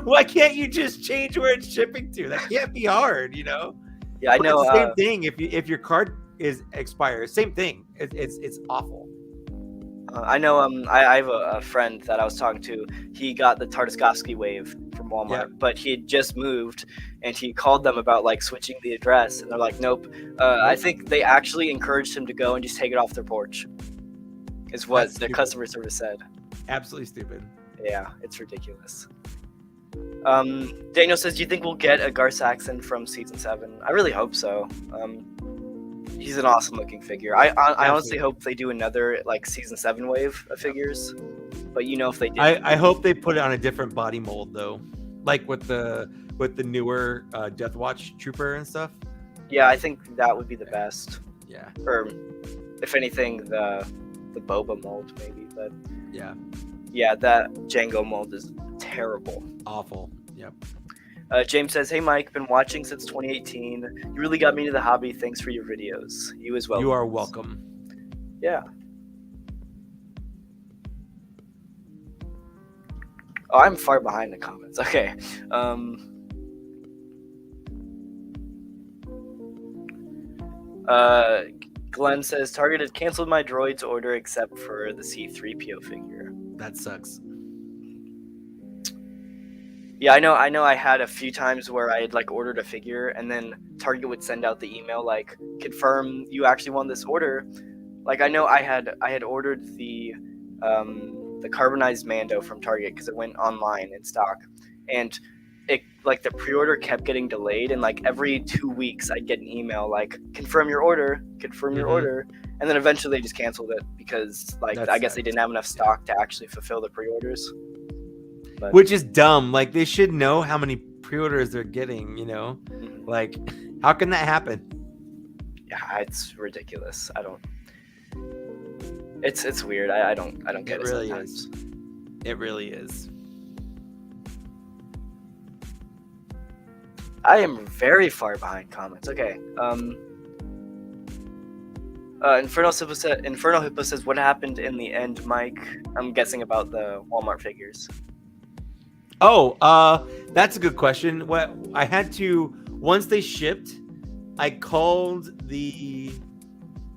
Why can't you just change where it's shipping to? That can't be hard, you know? Yeah, I know. It's the same thing. If your card is expires, same thing. It's awful. I know. I have a friend that I was talking to. He got the Tartakovsky wave from Walmart, but he had just moved, and he called them about like switching the address, and they're like, "Nope." I think they actually encouraged him to go and just take it off their porch. Is what the customer service said. Absolutely stupid. Yeah, it's ridiculous. Daniel says, "Do you think we'll get a Gar Saxon from season 7?" I really hope so. He's an awesome looking figure. I honestly hope they do another like season 7 wave of figures. But you know, if they did, I hope they put it on a different body mold though, like with the newer Death Watch Trooper and stuff. Yeah, I think that would be the best. Yeah. Or if anything, the Boba mold maybe. But yeah, that Jango mold is terrible. Awful. Yep. James says, "Hey Mike, been watching since 2018. You really got me into the hobby. Thanks for your videos. You as well." You are welcome. Yeah. Oh, I'm far behind the comments. Okay. Glenn says, Target had canceled my droid's order except for the C-3PO figure. That sucks. Yeah, I know I had a few times where I had like ordered a figure and then Target would send out the email like, confirm you actually won this order. Like I know I had ordered the carbonized Mando from Target because it went online in stock, and it like the pre-order kept getting delayed, and like every 2 weeks I'd get an email like, confirm your order, and then eventually they just canceled it because like I guess they didn't have enough stock to actually fulfill the pre-orders. Which is dumb. Like they should know how many pre-orders they're getting, you know? Like how can that happen? Yeah, it's ridiculous. It's weird. I don't get it. It really sometimes. is. It really is. I am very far behind comments. Okay. Inferno Hippo says, what happened in the end, Mike? I'm guessing about the Walmart figures. Oh, that's a good question. What I had to, once they shipped, I called the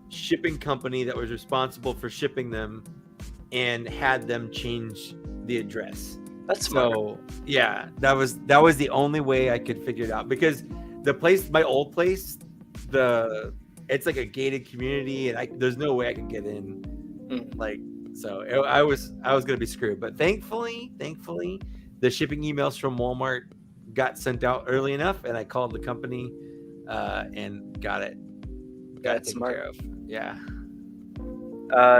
shipping company that was responsible for shipping them and had them change the address. That's smart. So yeah, that was the only way I could figure it out, because the place, my old place, it's like a gated community, and there's no way I could get in. Like, so I was gonna be screwed. But thankfully, the shipping emails from Walmart got sent out early enough, and I called the company and got it taken care of. Yeah.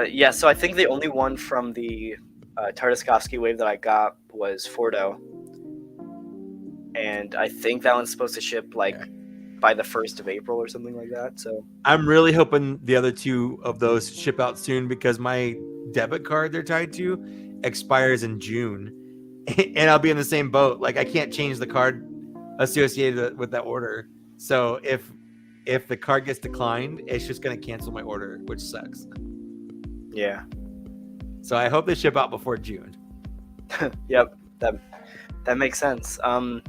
Yeah. So I think the only one from the Tartakovsky wave that I got was Fordo. and I think that one's supposed to ship like by the 1st of April or something like that. So I'm really hoping the other two of those ship out soon because my debit card they're tied to expires in June, and I'll be in the same boat. Like I can't change the card associated with that order. So if the card gets declined, it's just gonna cancel my order, which sucks. yeah. So I hope they ship out before June. Yep, that makes sense. I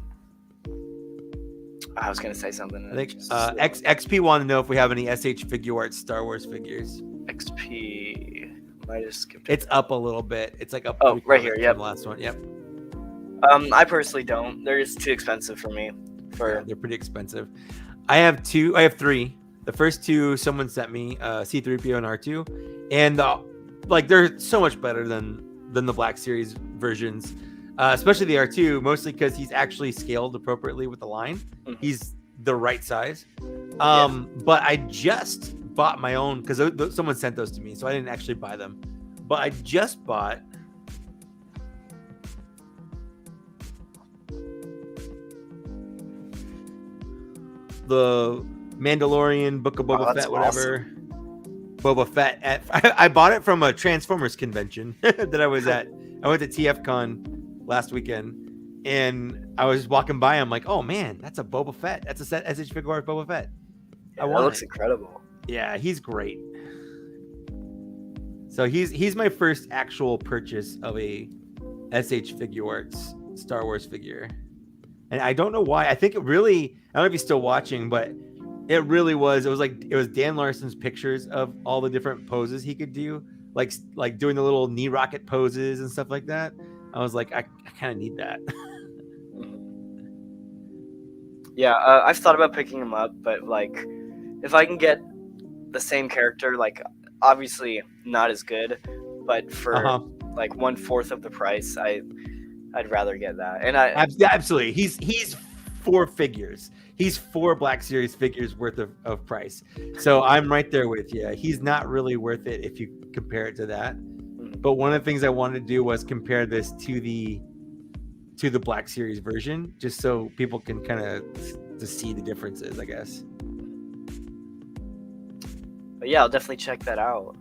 was gonna say something. I think XP wanted to know if we have any SH Figuarts Star Wars figures. XP might have skipped. It's up a little bit. It's like up. Oh, right here. Yep. The last one. Yep. I personally don't. They're just too expensive for me. Yeah, they're pretty expensive. I have three. The first two someone sent me, C-3PO and R2, and they're so much better than the Black Series versions. Especially the R2, mostly because he's actually scaled appropriately with the line. Mm-hmm. He's the right size. But I just bought my own because someone sent those to me, so I didn't actually buy them. But I just bought the Mandalorian Book of Boba Fett, whatever. Awesome. Boba Fett. I bought it from a Transformers convention that I was at. I went to TFCon last weekend, and I was walking by. I'm like, oh man, that's a Boba Fett. That's a SH Figuarts Boba Fett. Yeah, that looks incredible. Yeah, he's great. So he's my first actual purchase of a SH Figuarts Star Wars figure, and I don't know why. I think it really. I don't know if he's still watching, but it really was. It was Dan Larson's pictures of all the different poses he could do, like doing the little knee rocket poses and stuff like that. I was like, I kind of need that. Yeah, I've thought about picking him up, but like, if I can get the same character, like obviously not as good, but for like 1/4 of the price, I'd rather get that. And absolutely, he's 4 figures. He's 4 Black Series figures worth of price. So I'm right there with you. He's not really worth it if you compare it to that. But one of the things I wanted to do was compare this to the Black Series version, just so people can kind of to see the differences, I guess. But yeah, I'll definitely check that out.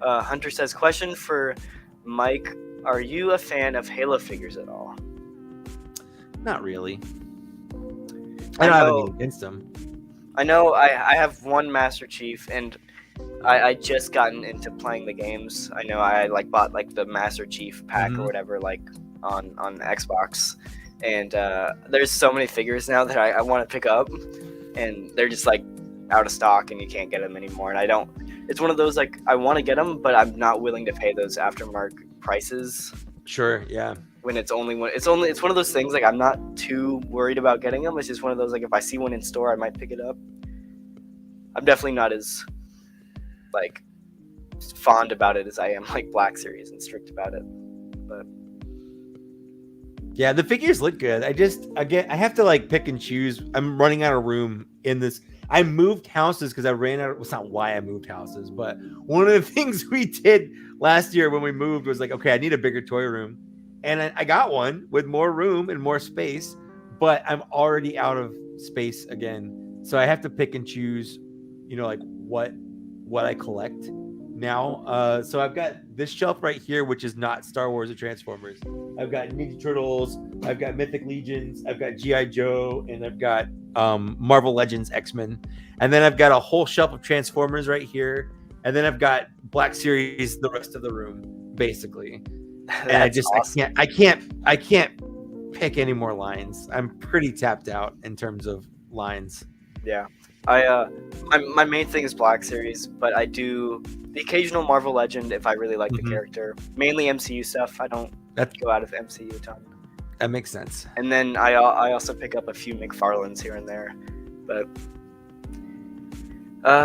Hunter says, question for Mike: are you a fan of Halo figures at all? Not really. I don't have anything against them. I know I have one Master Chief, and I just gotten into playing the games. I know I bought the Master Chief pack or whatever on Xbox, and there's so many figures now that I want to pick up, and they're just out of stock and you can't get them anymore. And I don't. It's one of those I want to get them, but I'm not willing to pay those aftermarket prices. Sure. Yeah. When it's one of those things I'm not too worried about getting them. It's just one of those if I see one in store, I might pick it up. I'm definitely not as fond about it as I am Black Series and strict about it. But yeah, the figures look good. I have to pick and choose. I'm running out of room in this. I moved houses because I ran out. It's not why I moved houses, but one of the things we did last year when we moved was okay, I need a bigger toy room. And I got one with more room and more space, but I'm already out of space again. So I have to pick and choose, what I collect now. So I've got this shelf right here, which is not Star Wars or Transformers. I've got Ninja Turtles, I've got Mythic Legions, I've got G.I. Joe, and I've got Marvel Legends X-Men. And then I've got a whole shelf of Transformers right here. And then I've got Black Series, the rest of the room, basically. And awesome. I can't pick any more lines. I'm pretty tapped out in terms of lines. Yeah. My main thing is Black Series, but I do the occasional Marvel Legend if I really like the character. Mainly MCU stuff. I don't go out of MCU a ton. That makes sense. And then I also pick up a few McFarlanes here and there. But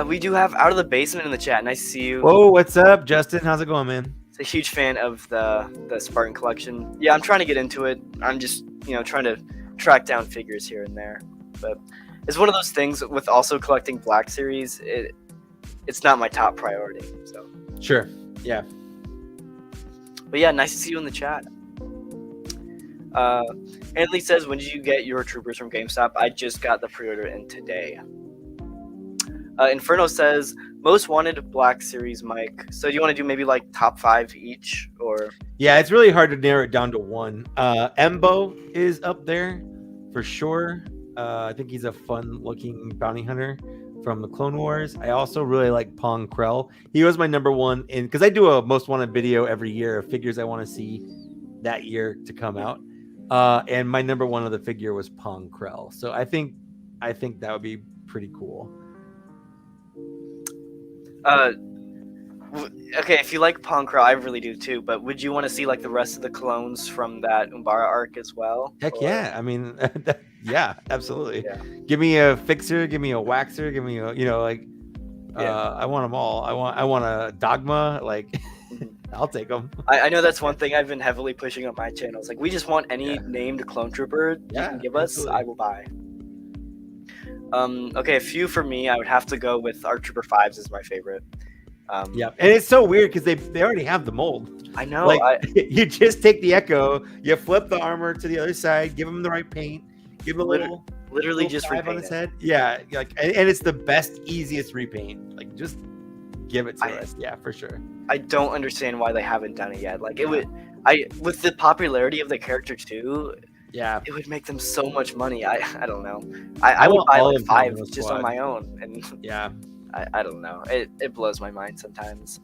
we do have Out of the Basement in the chat. Nice to see you. Whoa, what's up, Justin? How's it going, man? A huge fan of the Spartan collection. Yeah, I'm trying to get into it. I'm just trying to track down figures here and there. But it's one of those things with also collecting Black Series. It's not my top priority. So sure, yeah. But yeah, nice to see you in the chat. Anthony says, when did you get your troopers from GameStop? I just got the pre-order in today. Inferno says, most wanted Black Series Mike. So do you want to do maybe like top 5 each, or? Yeah, it's really hard to narrow it down to one. Embo is up there for sure. I think he's a fun-looking bounty hunter from the Clone Wars. I also really like Pong Krell. He was my number one because I do a most wanted video every year of figures I want to see that year to come out. And my number one of the figure was Pong Krell. So I think that would be pretty cool. Okay, if you like Pong Krell, I really do too. But would you want to see like the rest of the clones from that Umbara arc as well? Heck or? yeah! I mean, yeah, absolutely. Yeah. Give me a fixer, give me a waxer, give me a I want them all. I want a dogma. Like, I'll take them. I know that's one thing I've been heavily pushing on my channel. It's like, we just want any named clone trooper you can give us. Absolutely. I will buy. Okay, a few for me. I would have to go with ARC Trooper 5s is my favorite. Yeah, and it's so weird because they already have the mold. I know. Like, you just take the Echo, you flip the armor to the other side, give him the right paint, give him a little just five on repaint his it. head. Yeah, like, and it's the best, easiest repaint. Like, just give it to us. Yeah, for sure. I don't understand why they haven't done it yet. Like, with the popularity of the character too. Yeah, it would make them so much money. I don't know. I would buy like 5 just on my own, and yeah. I don't know. It blows my mind sometimes.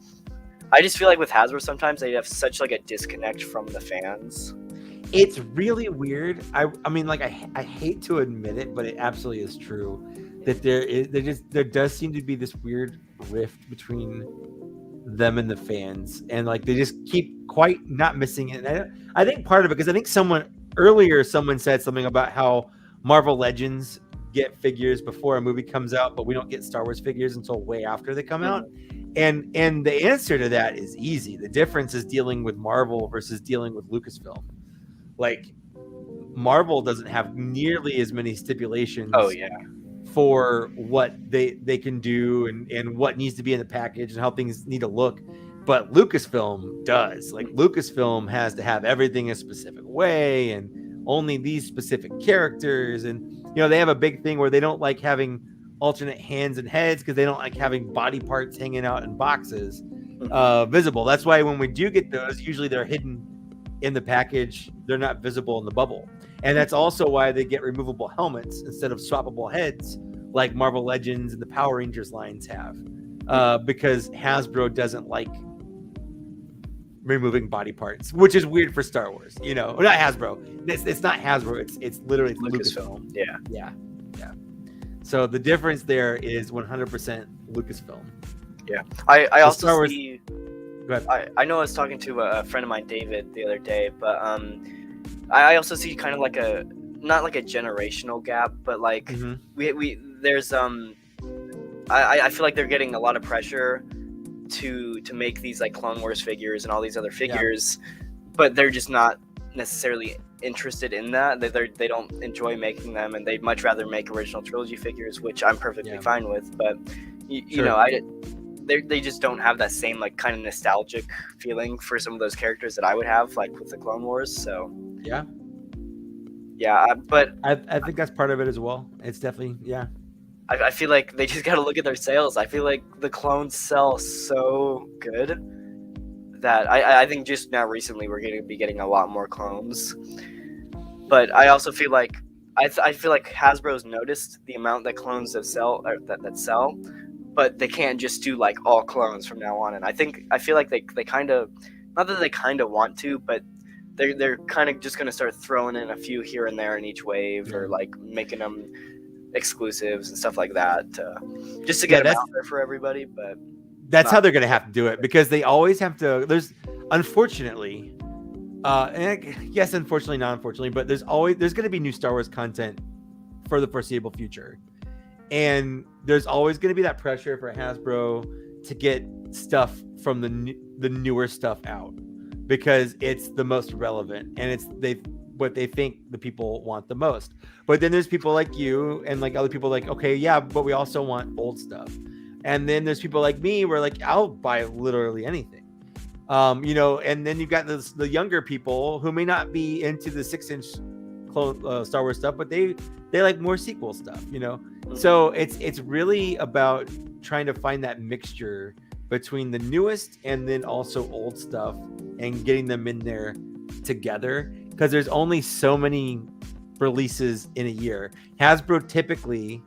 I just feel like with Hasbro sometimes they have such like a disconnect from the fans. It's really weird. I mean, like, I hate to admit it, but it absolutely is true that there does seem to be this weird rift between them and the fans, and like they just keep quite not missing it. And I think part of it because I think someone said something about how Marvel Legends get figures before a movie comes out, but we don't get Star Wars figures until way after they come out. And the answer to that is easy. The difference is dealing with Marvel versus dealing with Lucasfilm. Like, Marvel doesn't have nearly as many stipulations for what they can do and what needs to be in the package and how things need to look. But Lucasfilm does. Like, Lucasfilm has to have everything a specific way and only these specific characters. And, you know, they have a big thing where they don't like having alternate hands and heads because they don't like having body parts hanging out in boxes visible. That's why when we do get those, usually they're hidden in the package. They're not visible in the bubble. And that's also why they get removable helmets instead of swappable heads like Marvel Legends and the Power Rangers lines have. Because Hasbro doesn't like removing body parts, which is weird for Star Wars, you know. Or not Hasbro. It's not Hasbro. It's literally Lucasfilm. Yeah. So the difference there is 100% Lucasfilm. Yeah. I also Star Wars... see. Go ahead. I know I was talking to a friend of mine, David, the other day, but I also see kind of like not like a generational gap, but like there's I feel like they're getting a lot of pressure to make these like Clone Wars figures and all these other figures, but they're just not necessarily interested in that. They don't enjoy making them, and they'd much rather make original trilogy figures, which I'm perfectly fine with. But you know, they just don't have that same like kind of nostalgic feeling for some of those characters that I would have like with the Clone Wars. So but I think that's part of it as well. It's definitely I feel like they just got to look at their sales. I feel like the clones sell so good that I think just now recently we're going to be getting a lot more clones. But I also feel like I feel like Hasbro's noticed the amount that clones that sell, but they can't just do like all clones from now on. And I feel like they kind of, not that they kind of want to, but they're kind of just going to start throwing in a few here and there in each wave, or like making them exclusives and stuff like that, just to get them out there for everybody. But that's how they're going to have to do it, because they always have to. There's unfortunately, and yes, unfortunately, not unfortunately, but there's going to be new Star Wars content for the foreseeable future, and there's always going to be that pressure for Hasbro to get stuff from the newer stuff out, because it's the most relevant and it's what they think the people want the most. But then there's people like you and like other people like, okay, yeah, but we also want old stuff. And then there's people like me where like I'll buy literally anything. You know, and then you've got the younger people who may not be into the 6-inch Star Wars stuff, but they like more sequel stuff, you know. So it's really about trying to find that mixture between the newest and then also old stuff and getting them in there together, because there's only so many releases in a year. Hasbro typically,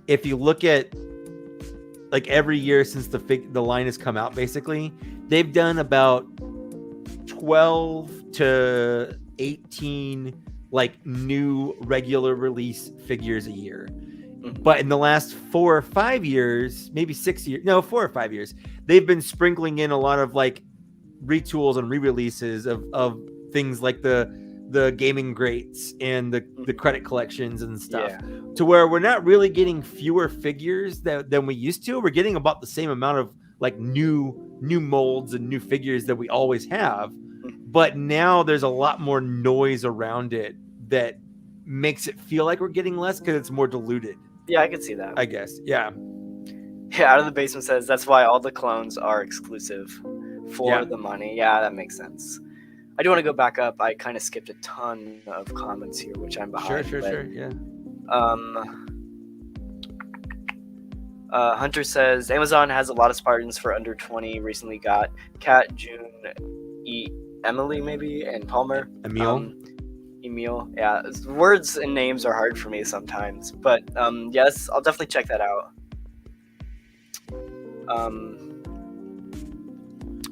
if you look at like every year since the line has come out, basically they've done about 12 to 18 like new regular release figures a year. But in the last 4 or 5 years, maybe 6 years, no, 4 or 5 years, they've been sprinkling in a lot of like retools and re-releases of things like the gaming greats and the credit collections and stuff, to where we're not really getting fewer figures than we used to. We're getting about the same amount of like new molds and new figures that we always have, but now there's a lot more noise around it that makes it feel like we're getting less because it's more diluted. Yeah, I can see that. I guess. Yeah. Yeah, Out of the Basement says that's why all the clones are exclusive for the money. Yeah, that makes sense. I do want to go back up. I kind of skipped a ton of comments here, which I'm behind. Sure. Yeah. Hunter says Amazon has a lot of Spartans for under 20. Recently got Kat, June, Emily maybe, and Palmer. Emil. Yeah, words and names are hard for me sometimes, but yes, I'll definitely check that out.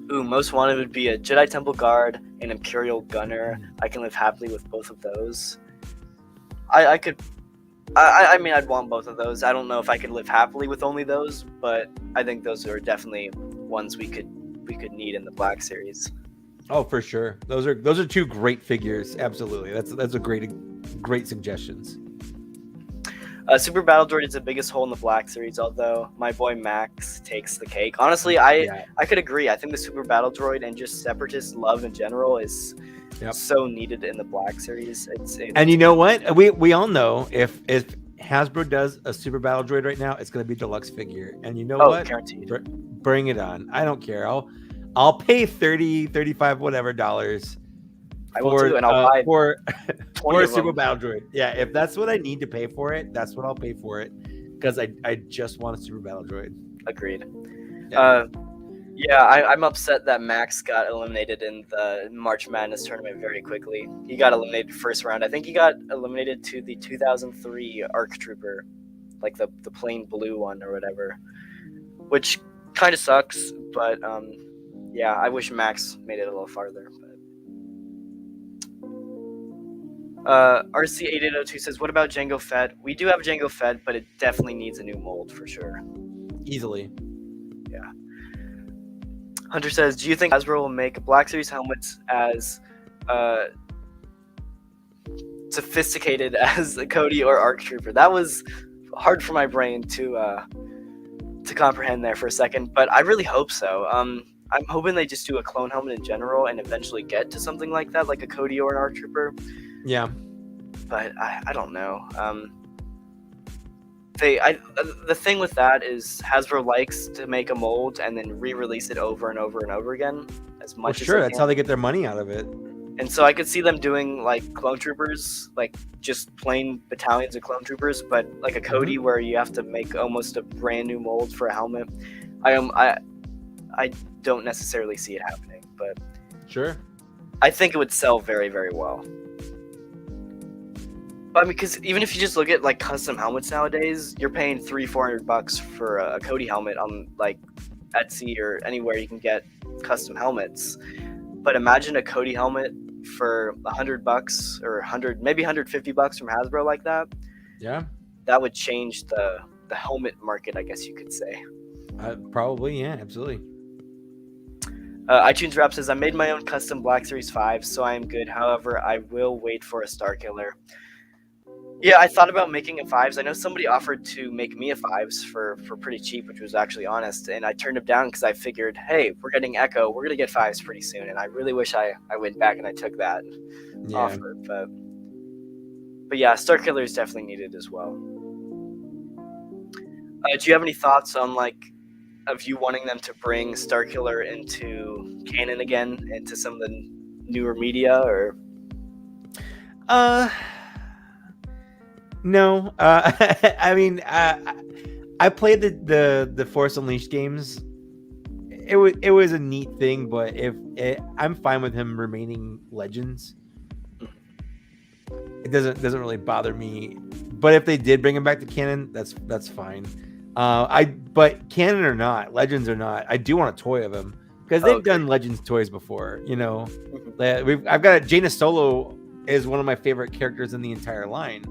Most wanted would be a Jedi Temple Guard, an Imperial Gunner. I can live happily with both of those. I mean, I'd want both of those. I don't know if I could live happily with only those, but I think those are definitely ones we could need in the Black Series. Oh, for sure. Those are two great figures. Absolutely. That's a great suggestions. Super Battle Droid is the biggest hole in the Black Series, although my boy Max takes the cake. Honestly, I could agree. I think the Super Battle Droid and just Separatist love in general is so needed in the Black Series. And you know what? We all know if Hasbro does a Super Battle Droid right now, it's going to be a deluxe figure. And you know what? Guaranteed. Bring it on. I don't care. I'll pay $30, $35, whatever dollars. I will too, and I'll buy for a Super Battle Droid. Yeah, if that's what I need to pay for it, that's what I'll pay for it. Because I just want a Super Battle Droid. Agreed. I'm upset that Max got eliminated in the March Madness tournament very quickly. He got eliminated first round. I think he got eliminated to the 2003 ARC Trooper, like the plain blue one or whatever, which kind of sucks. But I wish Max made it a little farther. RC8802 says, what about Jango Fett? We do have Jango Fett, but it definitely needs a new mold for sure. Easily. Yeah. Hunter says, do you think Hasbro will make Black Series helmets as sophisticated as Cody or ARC Trooper? That was hard for my brain to comprehend there for a second, but I really hope so. I'm hoping they just do a clone helmet in general and eventually get to something like that, like a Cody or an ARC Trooper. Yeah. But I don't know. The thing with that is Hasbro likes to make a mold and then re-release it over and over and over again as much as they that's can. how they get their money out of it. And so I could see them doing like clone troopers, like just plain battalions of clone troopers, but like a Cody where you have to make almost a brand new mold for a helmet. I don't necessarily see it happening, but sure, I think it would sell very, very well. But I mean, because even if you just look at like custom helmets nowadays, you're paying $300-400 for a Cody helmet on like Etsy or anywhere you can get custom helmets. But imagine a Cody helmet for $100 or maybe $150 from Hasbro like that. Yeah, that would change the helmet market, I guess you could say. Probably, yeah, absolutely. iTunes Rap says, I made my own custom Black Series 5, so I am good. However, I will wait for a Star Killer. Yeah, I thought about making a 5s. I know somebody offered to make me a 5s for pretty cheap, which was actually honest, and I turned him down because I figured, hey, we're getting Echo, we're going to get 5s pretty soon, and I really wish I went back and I took that offer. But yeah, Star Killer is definitely needed as well. Do you have any thoughts on like of you wanting them to bring Starkiller into canon again, into some of the newer media, or no. I mean, I played the Force Unleashed games. It was a neat thing, but I'm fine with him remaining Legends. It doesn't really bother me. But if they did bring him back to canon, that's fine. But canon or not, Legends or not, I do want a toy of him because they've done Legends toys before. You know, I've got Jaina Solo is one of my favorite characters in the entire line,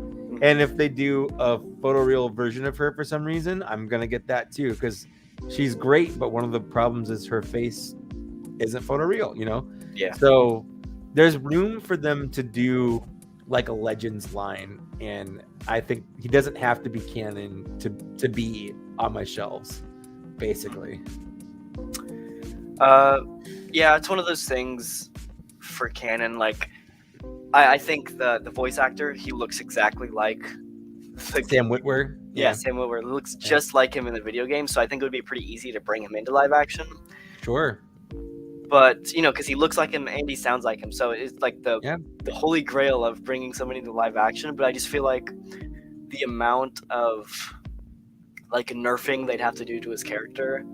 and if they do a photoreal version of her for some reason, I'm gonna get that too because she's great. But one of the problems is her face isn't photoreal. You know, So there's room for them to do like a Legends line, and I think he doesn't have to be canon to be on my shelves, basically. Yeah, it's one of those things for canon. Like, I think the voice actor, he looks exactly like Sam Witwer. Yeah, Sam Witwer looks just like him in the video game, so I think it would be pretty easy to bring him into live action. Sure. But, you know, because he looks like him and he sounds like him, so it's like the holy grail of bringing somebody to live action. But I just feel like the amount of like nerfing they'd have to do to his character.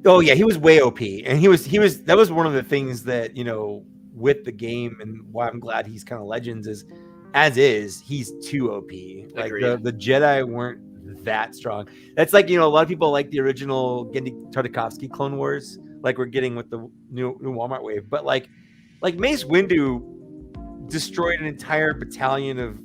Oh yeah, he was way OP, and he was that was one of the things that, you know, with the game, and why I'm glad he's kind of Legends is, he's too OP. Like the Jedi weren't that strong. That's like, you know, a lot of people like the original Genndy Tartakovsky Clone Wars, like we're getting with the new Walmart wave, but like Mace Windu destroyed an entire battalion of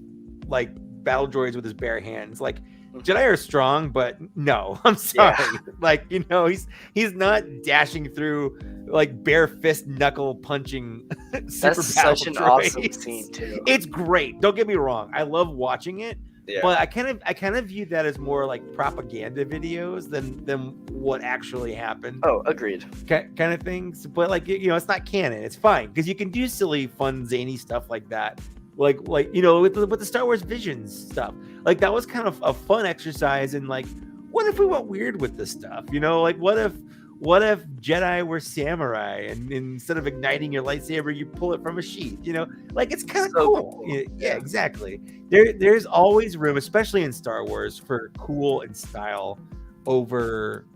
like battle droids with his bare hands. Like, Jedi are strong, but no, I'm sorry. Yeah. Like, you know, he's not dashing through like bare fist knuckle punching. That's such an awesome scene too. It's great. Don't get me wrong. I love watching it. Yeah. But I kind of view that as more like propaganda videos than what actually happened. Oh, agreed. Kind of things. But like, you know, it's not canon. It's fine because you can do silly, fun, zany stuff like that. Like you know, with the Star Wars Visions stuff, like that was kind of a fun exercise. And like, what if we went weird with this stuff? You know, like what if Jedi were samurai, and instead of igniting your lightsaber, you pull it from a sheath? You know, like it's kind of cool. Yeah, exactly. There's always room, especially in Star Wars, for cool and style over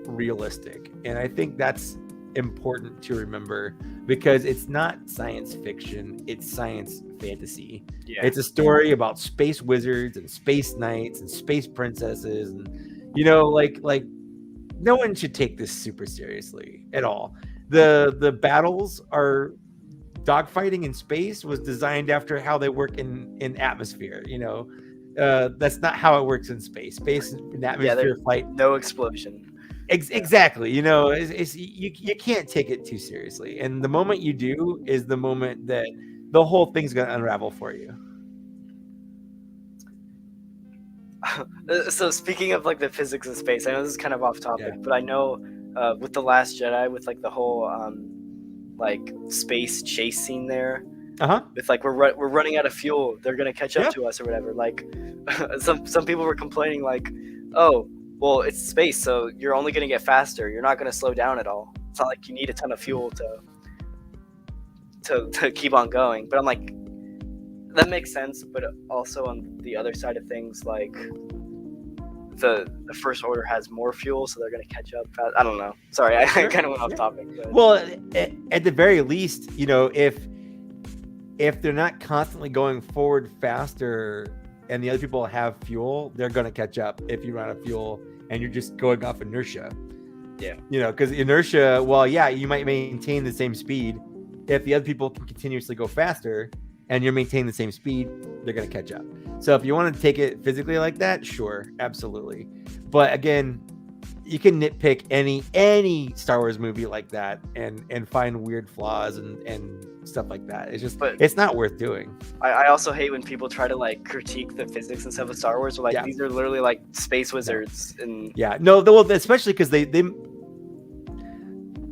realistic, and I think that's important to remember because it's not science fiction, it's science fantasy. It's a story about space wizards and space knights and space princesses, and you know, like no one should take this super seriously at all. The battles are dogfighting in space was designed after how they work in atmosphere. You know, that's not how it works in space in atmosphere fight, no explosion. Exactly. You know, you can't take it too seriously. And the moment you do is the moment that the whole thing's going to unravel for you. So speaking of like the physics of space, I know this is kind of off topic, but I know with The Last Jedi, with like the whole like space chase scene there, with like we're running out of fuel, they're going to catch up to us or whatever. Like some people were complaining like, oh, well, it's space, so you're only going to get faster. You're not going to slow down at all. It's not like you need a ton of fuel to keep on going. But I'm like, that makes sense. But also on the other side of things, like the First Order has more fuel, so they're going to catch up fast. I don't know. Sorry, I kind of went off topic. But. Well, at the very least, you know, if they're not constantly going forward faster and the other people have fuel, they're going to catch up if you run out of fuel and you're just going off inertia. Yeah. You know, because inertia, well, yeah, you might maintain the same speed. If the other people can continuously go faster and you're maintaining the same speed, they're going to catch up. So if you want to take it physically like that, sure, absolutely. But again, you can nitpick any Star Wars movie like that and find weird flaws and stuff like that. It's just, it's not worth doing. I also hate when people try to like critique the physics and stuff of Star Wars. Like these are literally like space wizards. And no, well, especially because they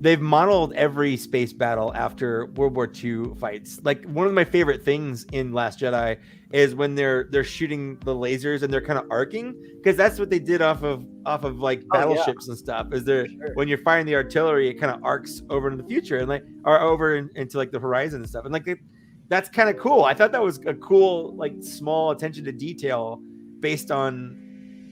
they've modeled every space battle after World War II fights. Like one of my favorite things in Last Jedi is when they're shooting the lasers and they're kind of arcing, because that's what they did off of like battleships and stuff. Is there when you're firing the artillery, it kind of arcs over into the future and like or over into like the horizon and stuff. And like that's kind of cool. I thought that was a cool like small attention to detail based on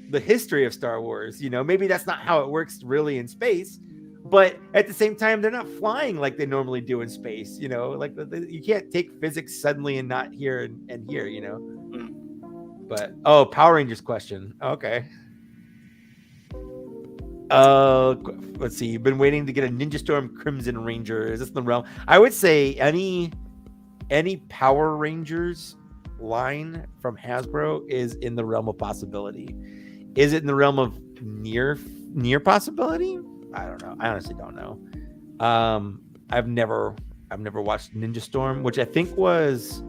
the history of Star Wars. You know, maybe that's not how it works really in space. But at the same time, they're not flying like they normally do in space, you know. Like you can't take physics suddenly and not here and here, you know. But Power Rangers question. Okay. Let's see. You've been waiting to get a Ninja Storm Crimson Ranger. Is this in the realm? I would say any Power Rangers line from Hasbro is in the realm of possibility. Is it in the realm of near possibility? I don't know. I honestly don't know. I've never watched Ninja Storm, which I think was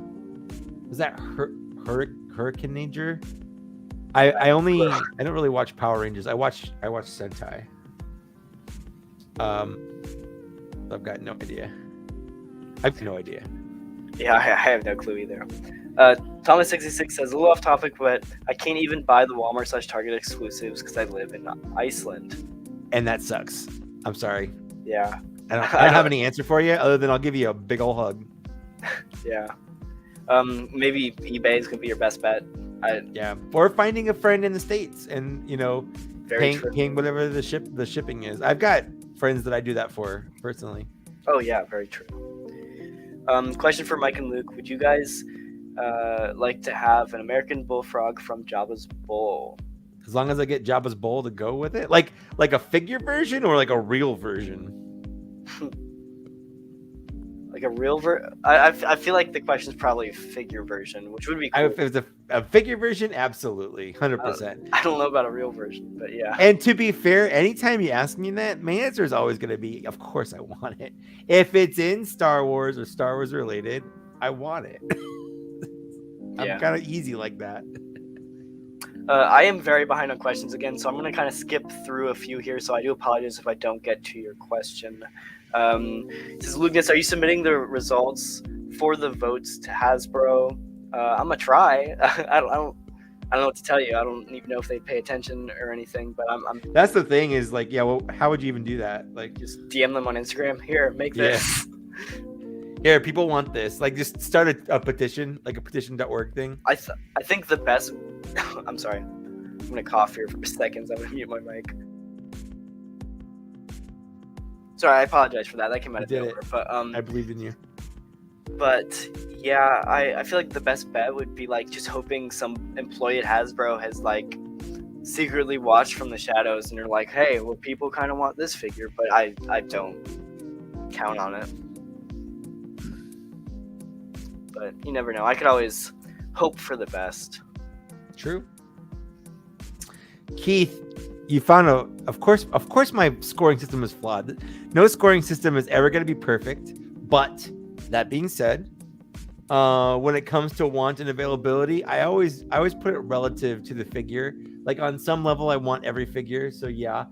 that Hurricane Ranger. I don't really watch Power Rangers. I watch Sentai. I've got no idea. I have no idea. Yeah, I have no clue either. Thomas66 says, a little off topic, but I can't even buy the Walmart/Target exclusives because I live in Iceland. And that sucks. I'm sorry. Yeah. I don't have any answer for you other than I'll give you a big old hug. Yeah. Maybe eBay is gonna be your best bet. Yeah. Or finding a friend in the States and paying whatever the shipping is. I've got friends that I do that for personally. Oh yeah, very true. Question for Mike and Luke: would you guys like to have an American bullfrog from Jabba's bowl? As long as I get Jabba's bowl to go with it, like a figure version or like a real version. Like a real I feel like the question is probably a figure version, which would be cool. If it's a figure version, absolutely, 100%. I don't know about a real version, but yeah. And to be fair, anytime you ask me that, my answer is always going to be, of course I want it. If it's in Star Wars or Star Wars related, I want it. I'm kind of easy like that. I am very behind on questions again, so I'm going to kind of skip through a few here, so I do apologize if I don't get to your question. Says Lucas, are you submitting the results for the votes to Hasbro? I'm going to try. I don't know what to tell you. I don't even know if they pay attention or anything, but I'm That's the thing is like, yeah, well, how would you even do that? Like just DM them on Instagram. Here, make this. Here, people want this. Like, just start a petition, like a petition.org thing. I think the best... I'm sorry. I'm going to cough here for seconds. I'm going to mute my mic. Sorry, I apologize for that. That came out of nowhere. But, I believe in you. But, yeah, I feel like the best bet would be, like, just hoping some employee at Hasbro has, like, secretly watched from the shadows and they're like, hey, well, people kind of want this figure, but I don't count on it. But you never know. I could always hope for the best. True. Keith, you found of course my scoring system is flawed. No scoring system is ever going to be perfect. But that being said, when it comes to want and availability, I always put it relative to the figure. Like on some level, I want every figure. So yeah,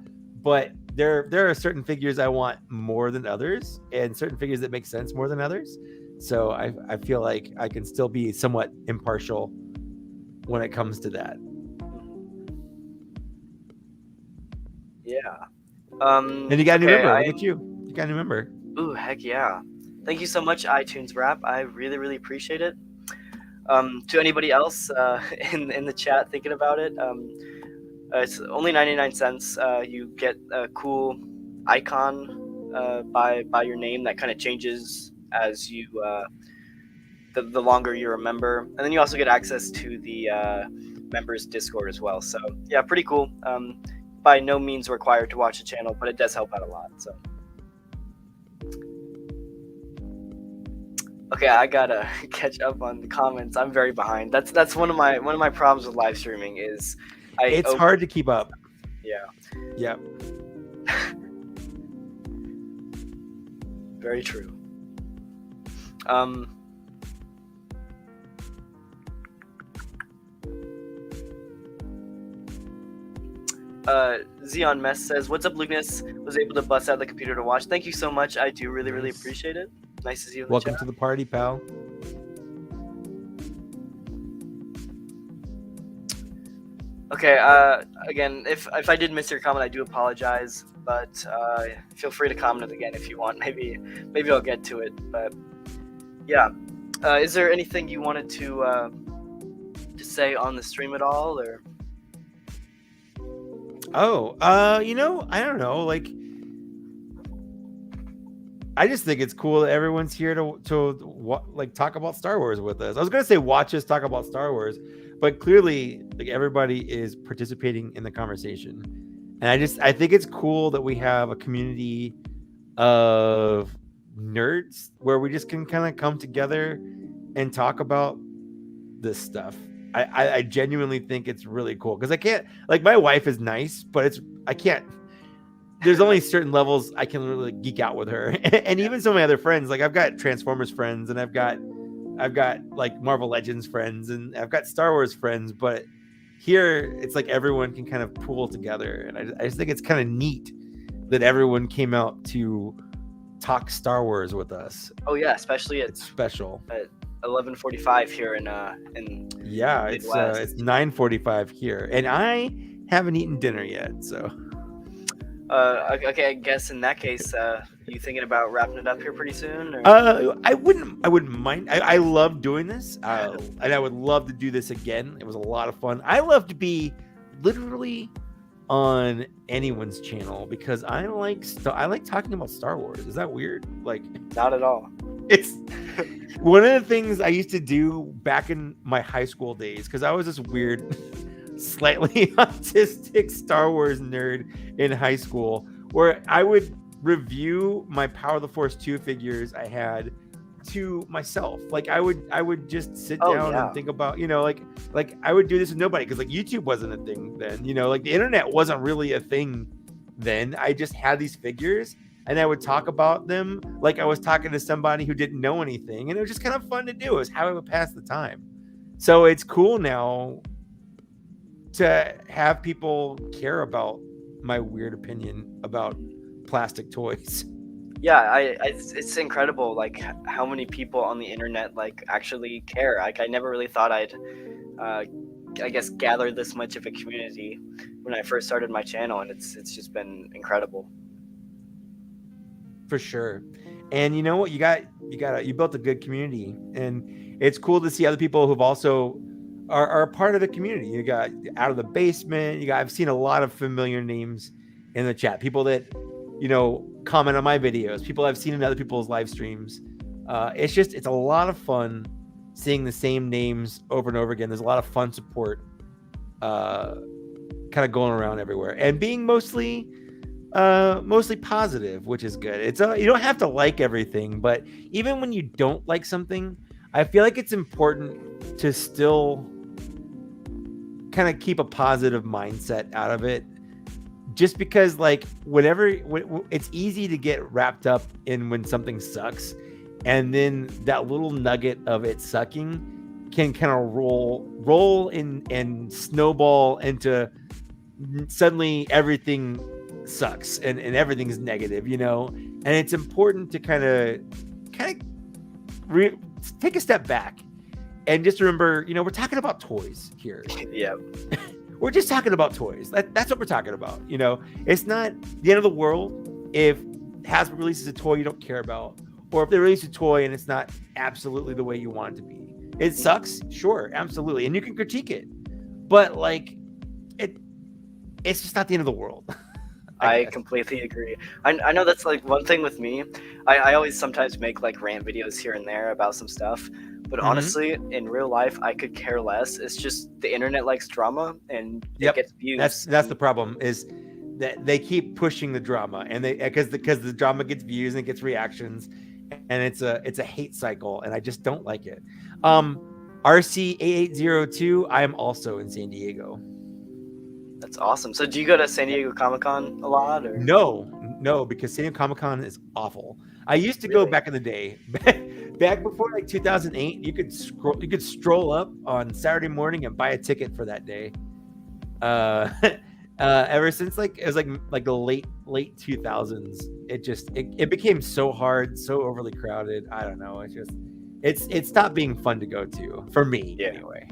but there are certain figures I want more than others, and certain figures that make sense more than others. So I feel like I can still be somewhat impartial when it comes to that. Yeah. And you got a new member. Look at you. You got a new member. Ooh, heck yeah. Thank you so much, iTunes Wrap. I really, really appreciate it. To anybody else in the chat thinking about it, it's only 99 cents. You get a cool icon by your name that kind of changes as you the longer you're a member, and then you also get access to the members Discord as well. So yeah, pretty cool. By no means required to watch the channel, but it does help out a lot. So okay, I gotta catch up on the comments. I'm very behind. That's one of my problems with live streaming is it's hard to keep up. Yeah. Yep. Very true. Xeon Mess says, "What's up, Lucas? Was able to bust out the computer to watch. Thank you so much. I do really appreciate it. Nice to see you in the Welcome chat." to the party, pal. Okay, again, if I did miss your comment, I do apologize, but feel free to comment it again if you want. Maybe I'll get to it. But yeah, is there anything you wanted to say on the stream at all, or? Oh, I don't know. Like, I just think it's cool that everyone's here to like talk about Star Wars with us. I was gonna say watch us talk about Star Wars, but clearly, like, everybody is participating in the conversation, and I think it's cool that we have a community of nerds where we just can kind of come together and talk about this stuff. I genuinely think it's really cool because I can't, like, my wife is nice, but I can't. There's only certain levels I can really geek out with her, and even some of my other friends. Like, I've got Transformers friends, and I've got like Marvel Legends friends, and I've got Star Wars friends. But here, it's like everyone can kind of pool together, and I just think it's kind of neat that everyone came out to talk Star Wars with us. Oh yeah, especially It's special. At 11:45 here in Yeah, it's 9:45 here, and I haven't eaten dinner yet, so. Okay, I guess in that case, you thinking about wrapping it up here pretty soon? Or? I wouldn't mind. I love doing this, and I would love to do this again. It was a lot of fun. I love to be literally on anyone's channel because I like talking about Star Wars. Is that weird? Like, not at all. It's one of the things I used to do back in my high school days because I was this weird, slightly autistic Star Wars nerd in high school, where I would review my Power of the Force 2 figures I had to myself. Like, I would just sit down and think about, like I would do this with nobody because, like, YouTube wasn't a thing then, like the internet wasn't really a thing then. I just had these figures and I would talk about them like I was talking to somebody who didn't know anything, and it was just kind of fun to do. It was how I would pass the time. So it's cool now to have people care about my weird opinion about plastic toys. Yeah, it's incredible, like, how many people on the internet, like, actually care. Like, I never really thought I'd I guess gather this much of a community when I first started my channel, and it's just been incredible. For sure. And you know what, you built a good community, and it's cool to see other people who've also are a part of the community. You got Out of the Basement. I've seen a lot of familiar names in the chat. People that, comment on my videos. People I've seen in other people's live streams. It's a lot of fun seeing the same names over and over again. There's a lot of fun support, kind of going around everywhere, and being mostly positive, which is good. It's you don't have to like everything, but even when you don't like something, I feel like it's important to still kind of keep a positive mindset out of it, just because, like, it's easy to get wrapped up in when something sucks, and then that little nugget of it sucking can kind of roll in and snowball into suddenly everything sucks and everything's negative, and it's important to kind of take a step back and just remember, we're talking about toys here. Yeah. We're just talking about toys. That's what we're talking about. It's not the end of the world if Hasbro releases a toy you don't care about, or if they release a toy and it's not absolutely the way you want it to be. It sucks, sure, absolutely, and you can critique it, but like, it's just not the end of the world. I completely agree. I know that's, like, one thing with me. I always sometimes make, like, rant videos here and there about some stuff, but honestly, in real life, I could care less. It's just the internet likes drama, and it gets views. That's the problem, is that they keep pushing the drama, and because the drama gets views and it gets reactions, and it's a hate cycle, and I just don't like it. RC8802, I am also in San Diego. That's awesome. So do you go to San Diego Comic-Con a lot, or? No, because San Diego Comic-Con is awful. I used to go back in the day, back before, like, 2008. You could stroll up on Saturday morning and buy a ticket for that day. Ever since like it was like the late 2000s, it became so hard, so overly crowded. I don't know. It stopped being fun to go to for me anyway.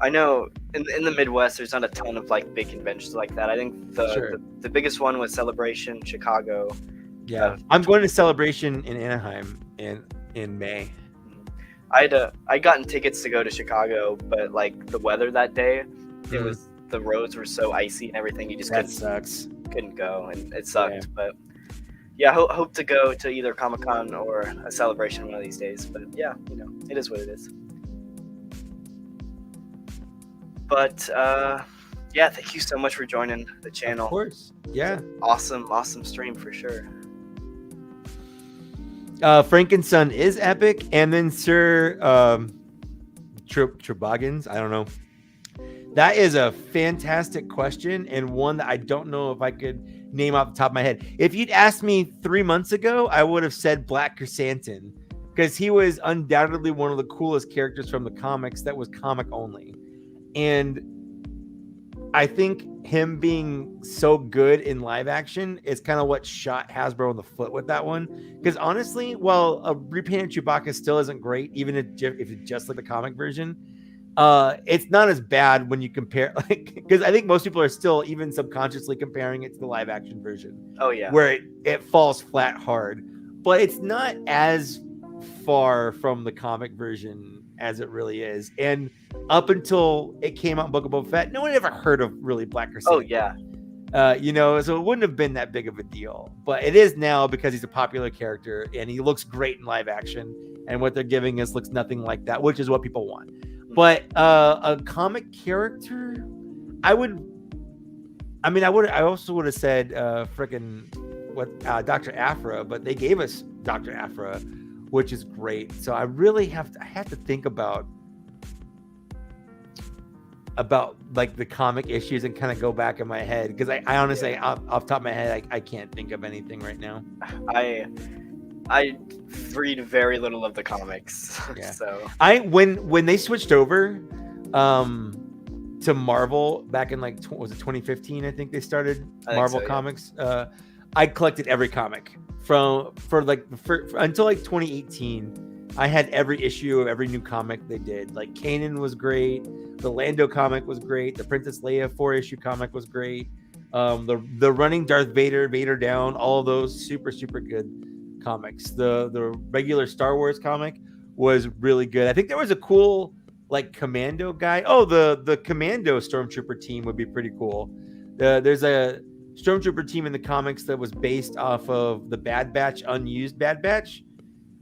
I know in the Midwest, there's not a ton of like big conventions like that. I think the biggest one was Celebration Chicago. Yeah, I'm going to Celebration in Anaheim in May. I gotten tickets to go to Chicago, but like the weather that day, the roads were so icy and everything. You just couldn't go, and it sucked. Yeah. But yeah, hope to go to either Comic-Con or a Celebration one of these days. But yeah, it is what it is. But yeah, thank you so much for joining the channel. Of course. Yeah. Awesome stream for sure. Frankenson is epic, and then Sir Troboggins, I don't know. That is a fantastic question, and one that I don't know if I could name off the top of my head. If you'd asked me 3 months ago, I would have said Black Chrysanthemum, because he was undoubtedly one of the coolest characters from the comics that was comic only. And I think him being so good in live action is kind of what shot Hasbro in the foot with that one. Because honestly, while a repainted Chewbacca still isn't great, even if it's just like the comic version, it's not as bad when you compare, like, because I think most people are still even subconsciously comparing it to the live action version. Oh yeah, where it falls flat hard, but it's not as far from the comic version as it really is. And up until it came out in Book of Boba Fett, no one had ever heard of really Black Chrysanthemum. Oh yeah. So it wouldn't have been that big of a deal, but it is now because he's a popular character and he looks great in live action, and what they're giving us looks nothing like that, which is what people want. But a comic character, I also would have said Dr. Aphra, but they gave us Dr. Aphra, which is great. So I really have to think about like the comic issues and kind of go back in my head, because I honestly off the top of my head I can't think of anything right now. I read very little of the comics. Yeah. So when they switched over to Marvel back in was it 2015, I think they started Marvel Comics. I collected every comic until like 2018. I had every issue of every new comic they did. Like Kanan was great, the Lando comic was great, the Princess Leia 4-issue comic was great, the running Darth Vader Down, all of those super good comics. The regular Star Wars comic was really good. I think there was a cool like commando guy. Oh, the commando stormtrooper team would be pretty cool. There's a stormtrooper team in the comics that was based off of the Bad Batch, unused Bad Batch,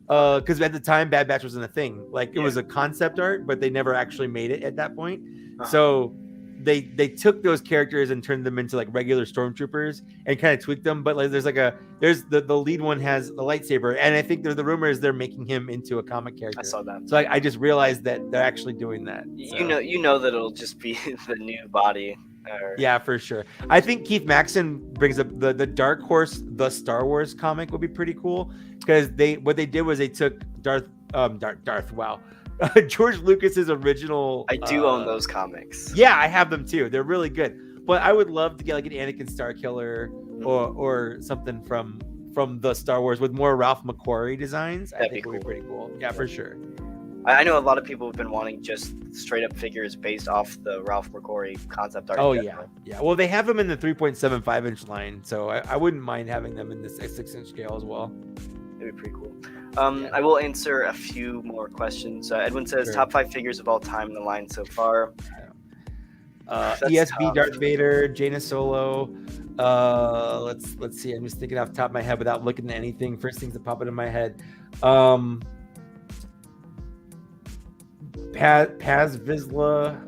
because at the time Bad Batch wasn't a thing. Like it was a concept art, but they never actually made it at that point. So they took those characters and turned them into like regular stormtroopers and kind of tweaked them. But like there's the lead one has the lightsaber, and I think the rumor is they're making him into a comic character. I saw that. So I just realized that they're actually doing that. So. You know that it'll just be the new body. Yeah, for sure. I think Keith Maxson brings up the Dark Horse, the Star Wars comic would be pretty cool, because what they did was they took George Lucas's original. I do own those comics. Yeah, I have them too. They're really good. But I would love to get like an Anakin Starkiller or something from the Star Wars with more Ralph McQuarrie designs. I think would be pretty cool. Yeah, for sure. I know a lot of people have been wanting just straight up figures based off the Ralph McQuarrie concept art. Oh yeah. Well, they have them in the 3.75 inch line, so I wouldn't mind having them in this 6-inch scale as well. It'd be pretty cool. I will answer a few more questions. Edwin says top 5 figures of all time in the line so far. ESB tough. Darth Vader, Jaina Solo. Let's see. I'm just thinking off the top of my head without looking at anything. First things that pop into my head. Paz Vizsla.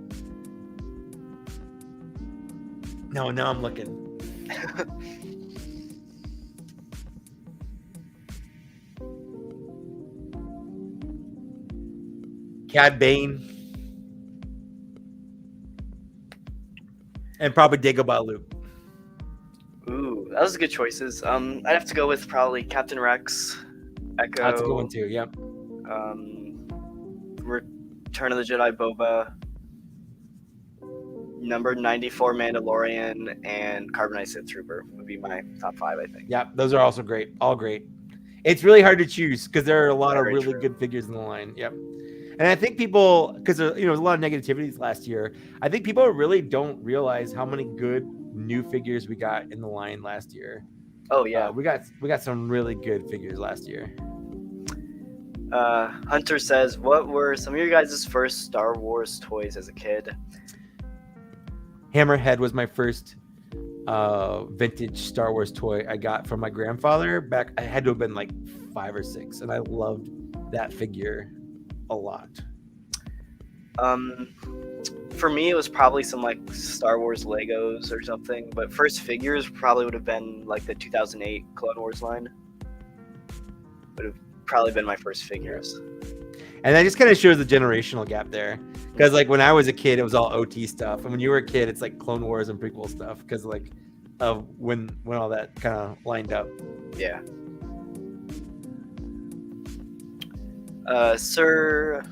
No, now I'm looking. Cad Bane. And probably Dagobah Luke. Ooh, that was good choices. I'd have to go with probably Captain Rex, Echo. That's a good one too, yep. Return of the Jedi Boba. number 94 Mandalorian and Carbonite Sith Trooper would be my top 5, I think. Yeah, those are also great. All great. It's really hard to choose because there are a lot Very of really true. good figures in the line. Yep. And I think people, because there's a lot of negativities last year, I think people really don't realize how many good new figures we got in the line last year. Oh yeah, We got some really good figures last year. Hunter says, what were some of your guys' first Star Wars toys as a kid? Hammerhead was my first vintage Star Wars toy I got from my grandfather back. I had to have been like 5 or 6, and I loved that figure a lot. For me, it was probably some like Star Wars Legos or something. But first figures probably would have been like the 2008 Clone Wars line. Would have probably been my first figures. And that just kind of shows the generational gap there. Because like when I was a kid, it was all OT stuff, and when you were a kid, it's like Clone Wars and prequel stuff. Because like of when all that kind of lined up. Yeah. Sir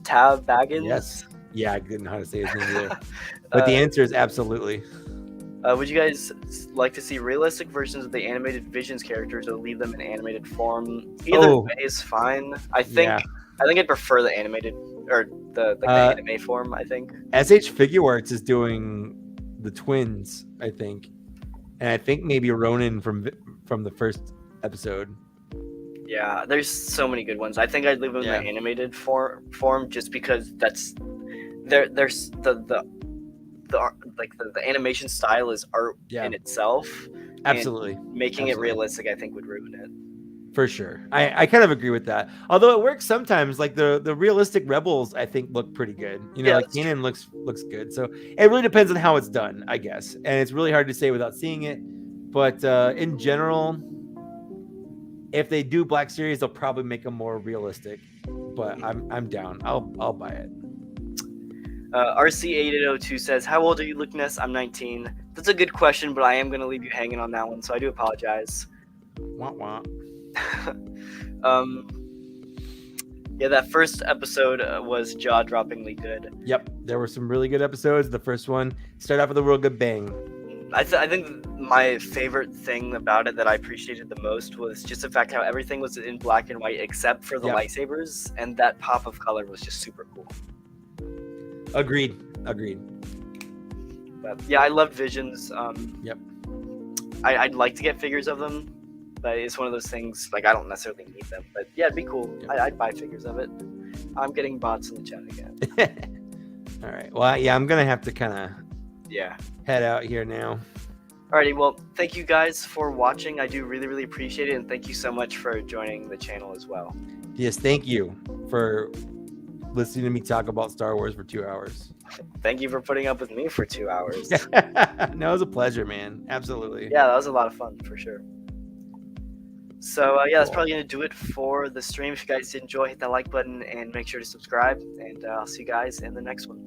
Tab Baggins. Yes. Yeah, I didn't know how to say his name either. But the answer is absolutely. Would you guys like to see realistic versions of the animated Visions characters, or leave them in animated form? Either way is fine. I think I'd prefer the animated or the anime form. I think SH Figuarts is doing the twins, I think, and I think maybe Ronin from the first episode. Yeah, there's so many good ones. I think I'd leave them in the animated form just because that's there's the animation style is art in itself. Absolutely. Making it realistic, I think, would ruin it. For sure. I kind of agree with that. Although it works sometimes. Like the realistic Rebels, I think, look pretty good. Like Kanan looks good. So it really depends on how it's done, I guess. And it's really hard to say without seeing it. But in general, if they do Black Series, they'll probably make them more realistic. But I'm down. I'll buy it. RC8802 says, how old are you, Luke Ness? I'm 19. That's a good question, but I am going to leave you hanging on that one, so I do apologize. Wah, wah. Yeah, that first episode was jaw-droppingly good. Yep, there were some really good episodes. The first one started off with a real good bang. I think my favorite thing about it that I appreciated the most was just the fact how everything was in black and white except for the lightsabers, and that pop of color was just super cool. Agreed. But yeah, I loved Visions. Yep. I'd like to get figures of them, but it's one of those things, like, I don't necessarily need them. But yeah, it'd be cool. Yep. I'd buy figures of it. I'm getting bots in the chat again. All right. Well, yeah, I'm going to have to kind of head out here now. Alrighty, well, thank you guys for watching. I do really, really appreciate it, and thank you so much for joining the channel as well. Yes, thank you for listening to me talk about Star Wars for 2 hours. Thank you for putting up with me for 2 hours. No, it was a pleasure, man. Absolutely. Yeah, that was a lot of fun, for sure. So, that's probably going to do it for the stream. If you guys did enjoy, hit that like button and make sure to subscribe. And I'll see you guys in the next one.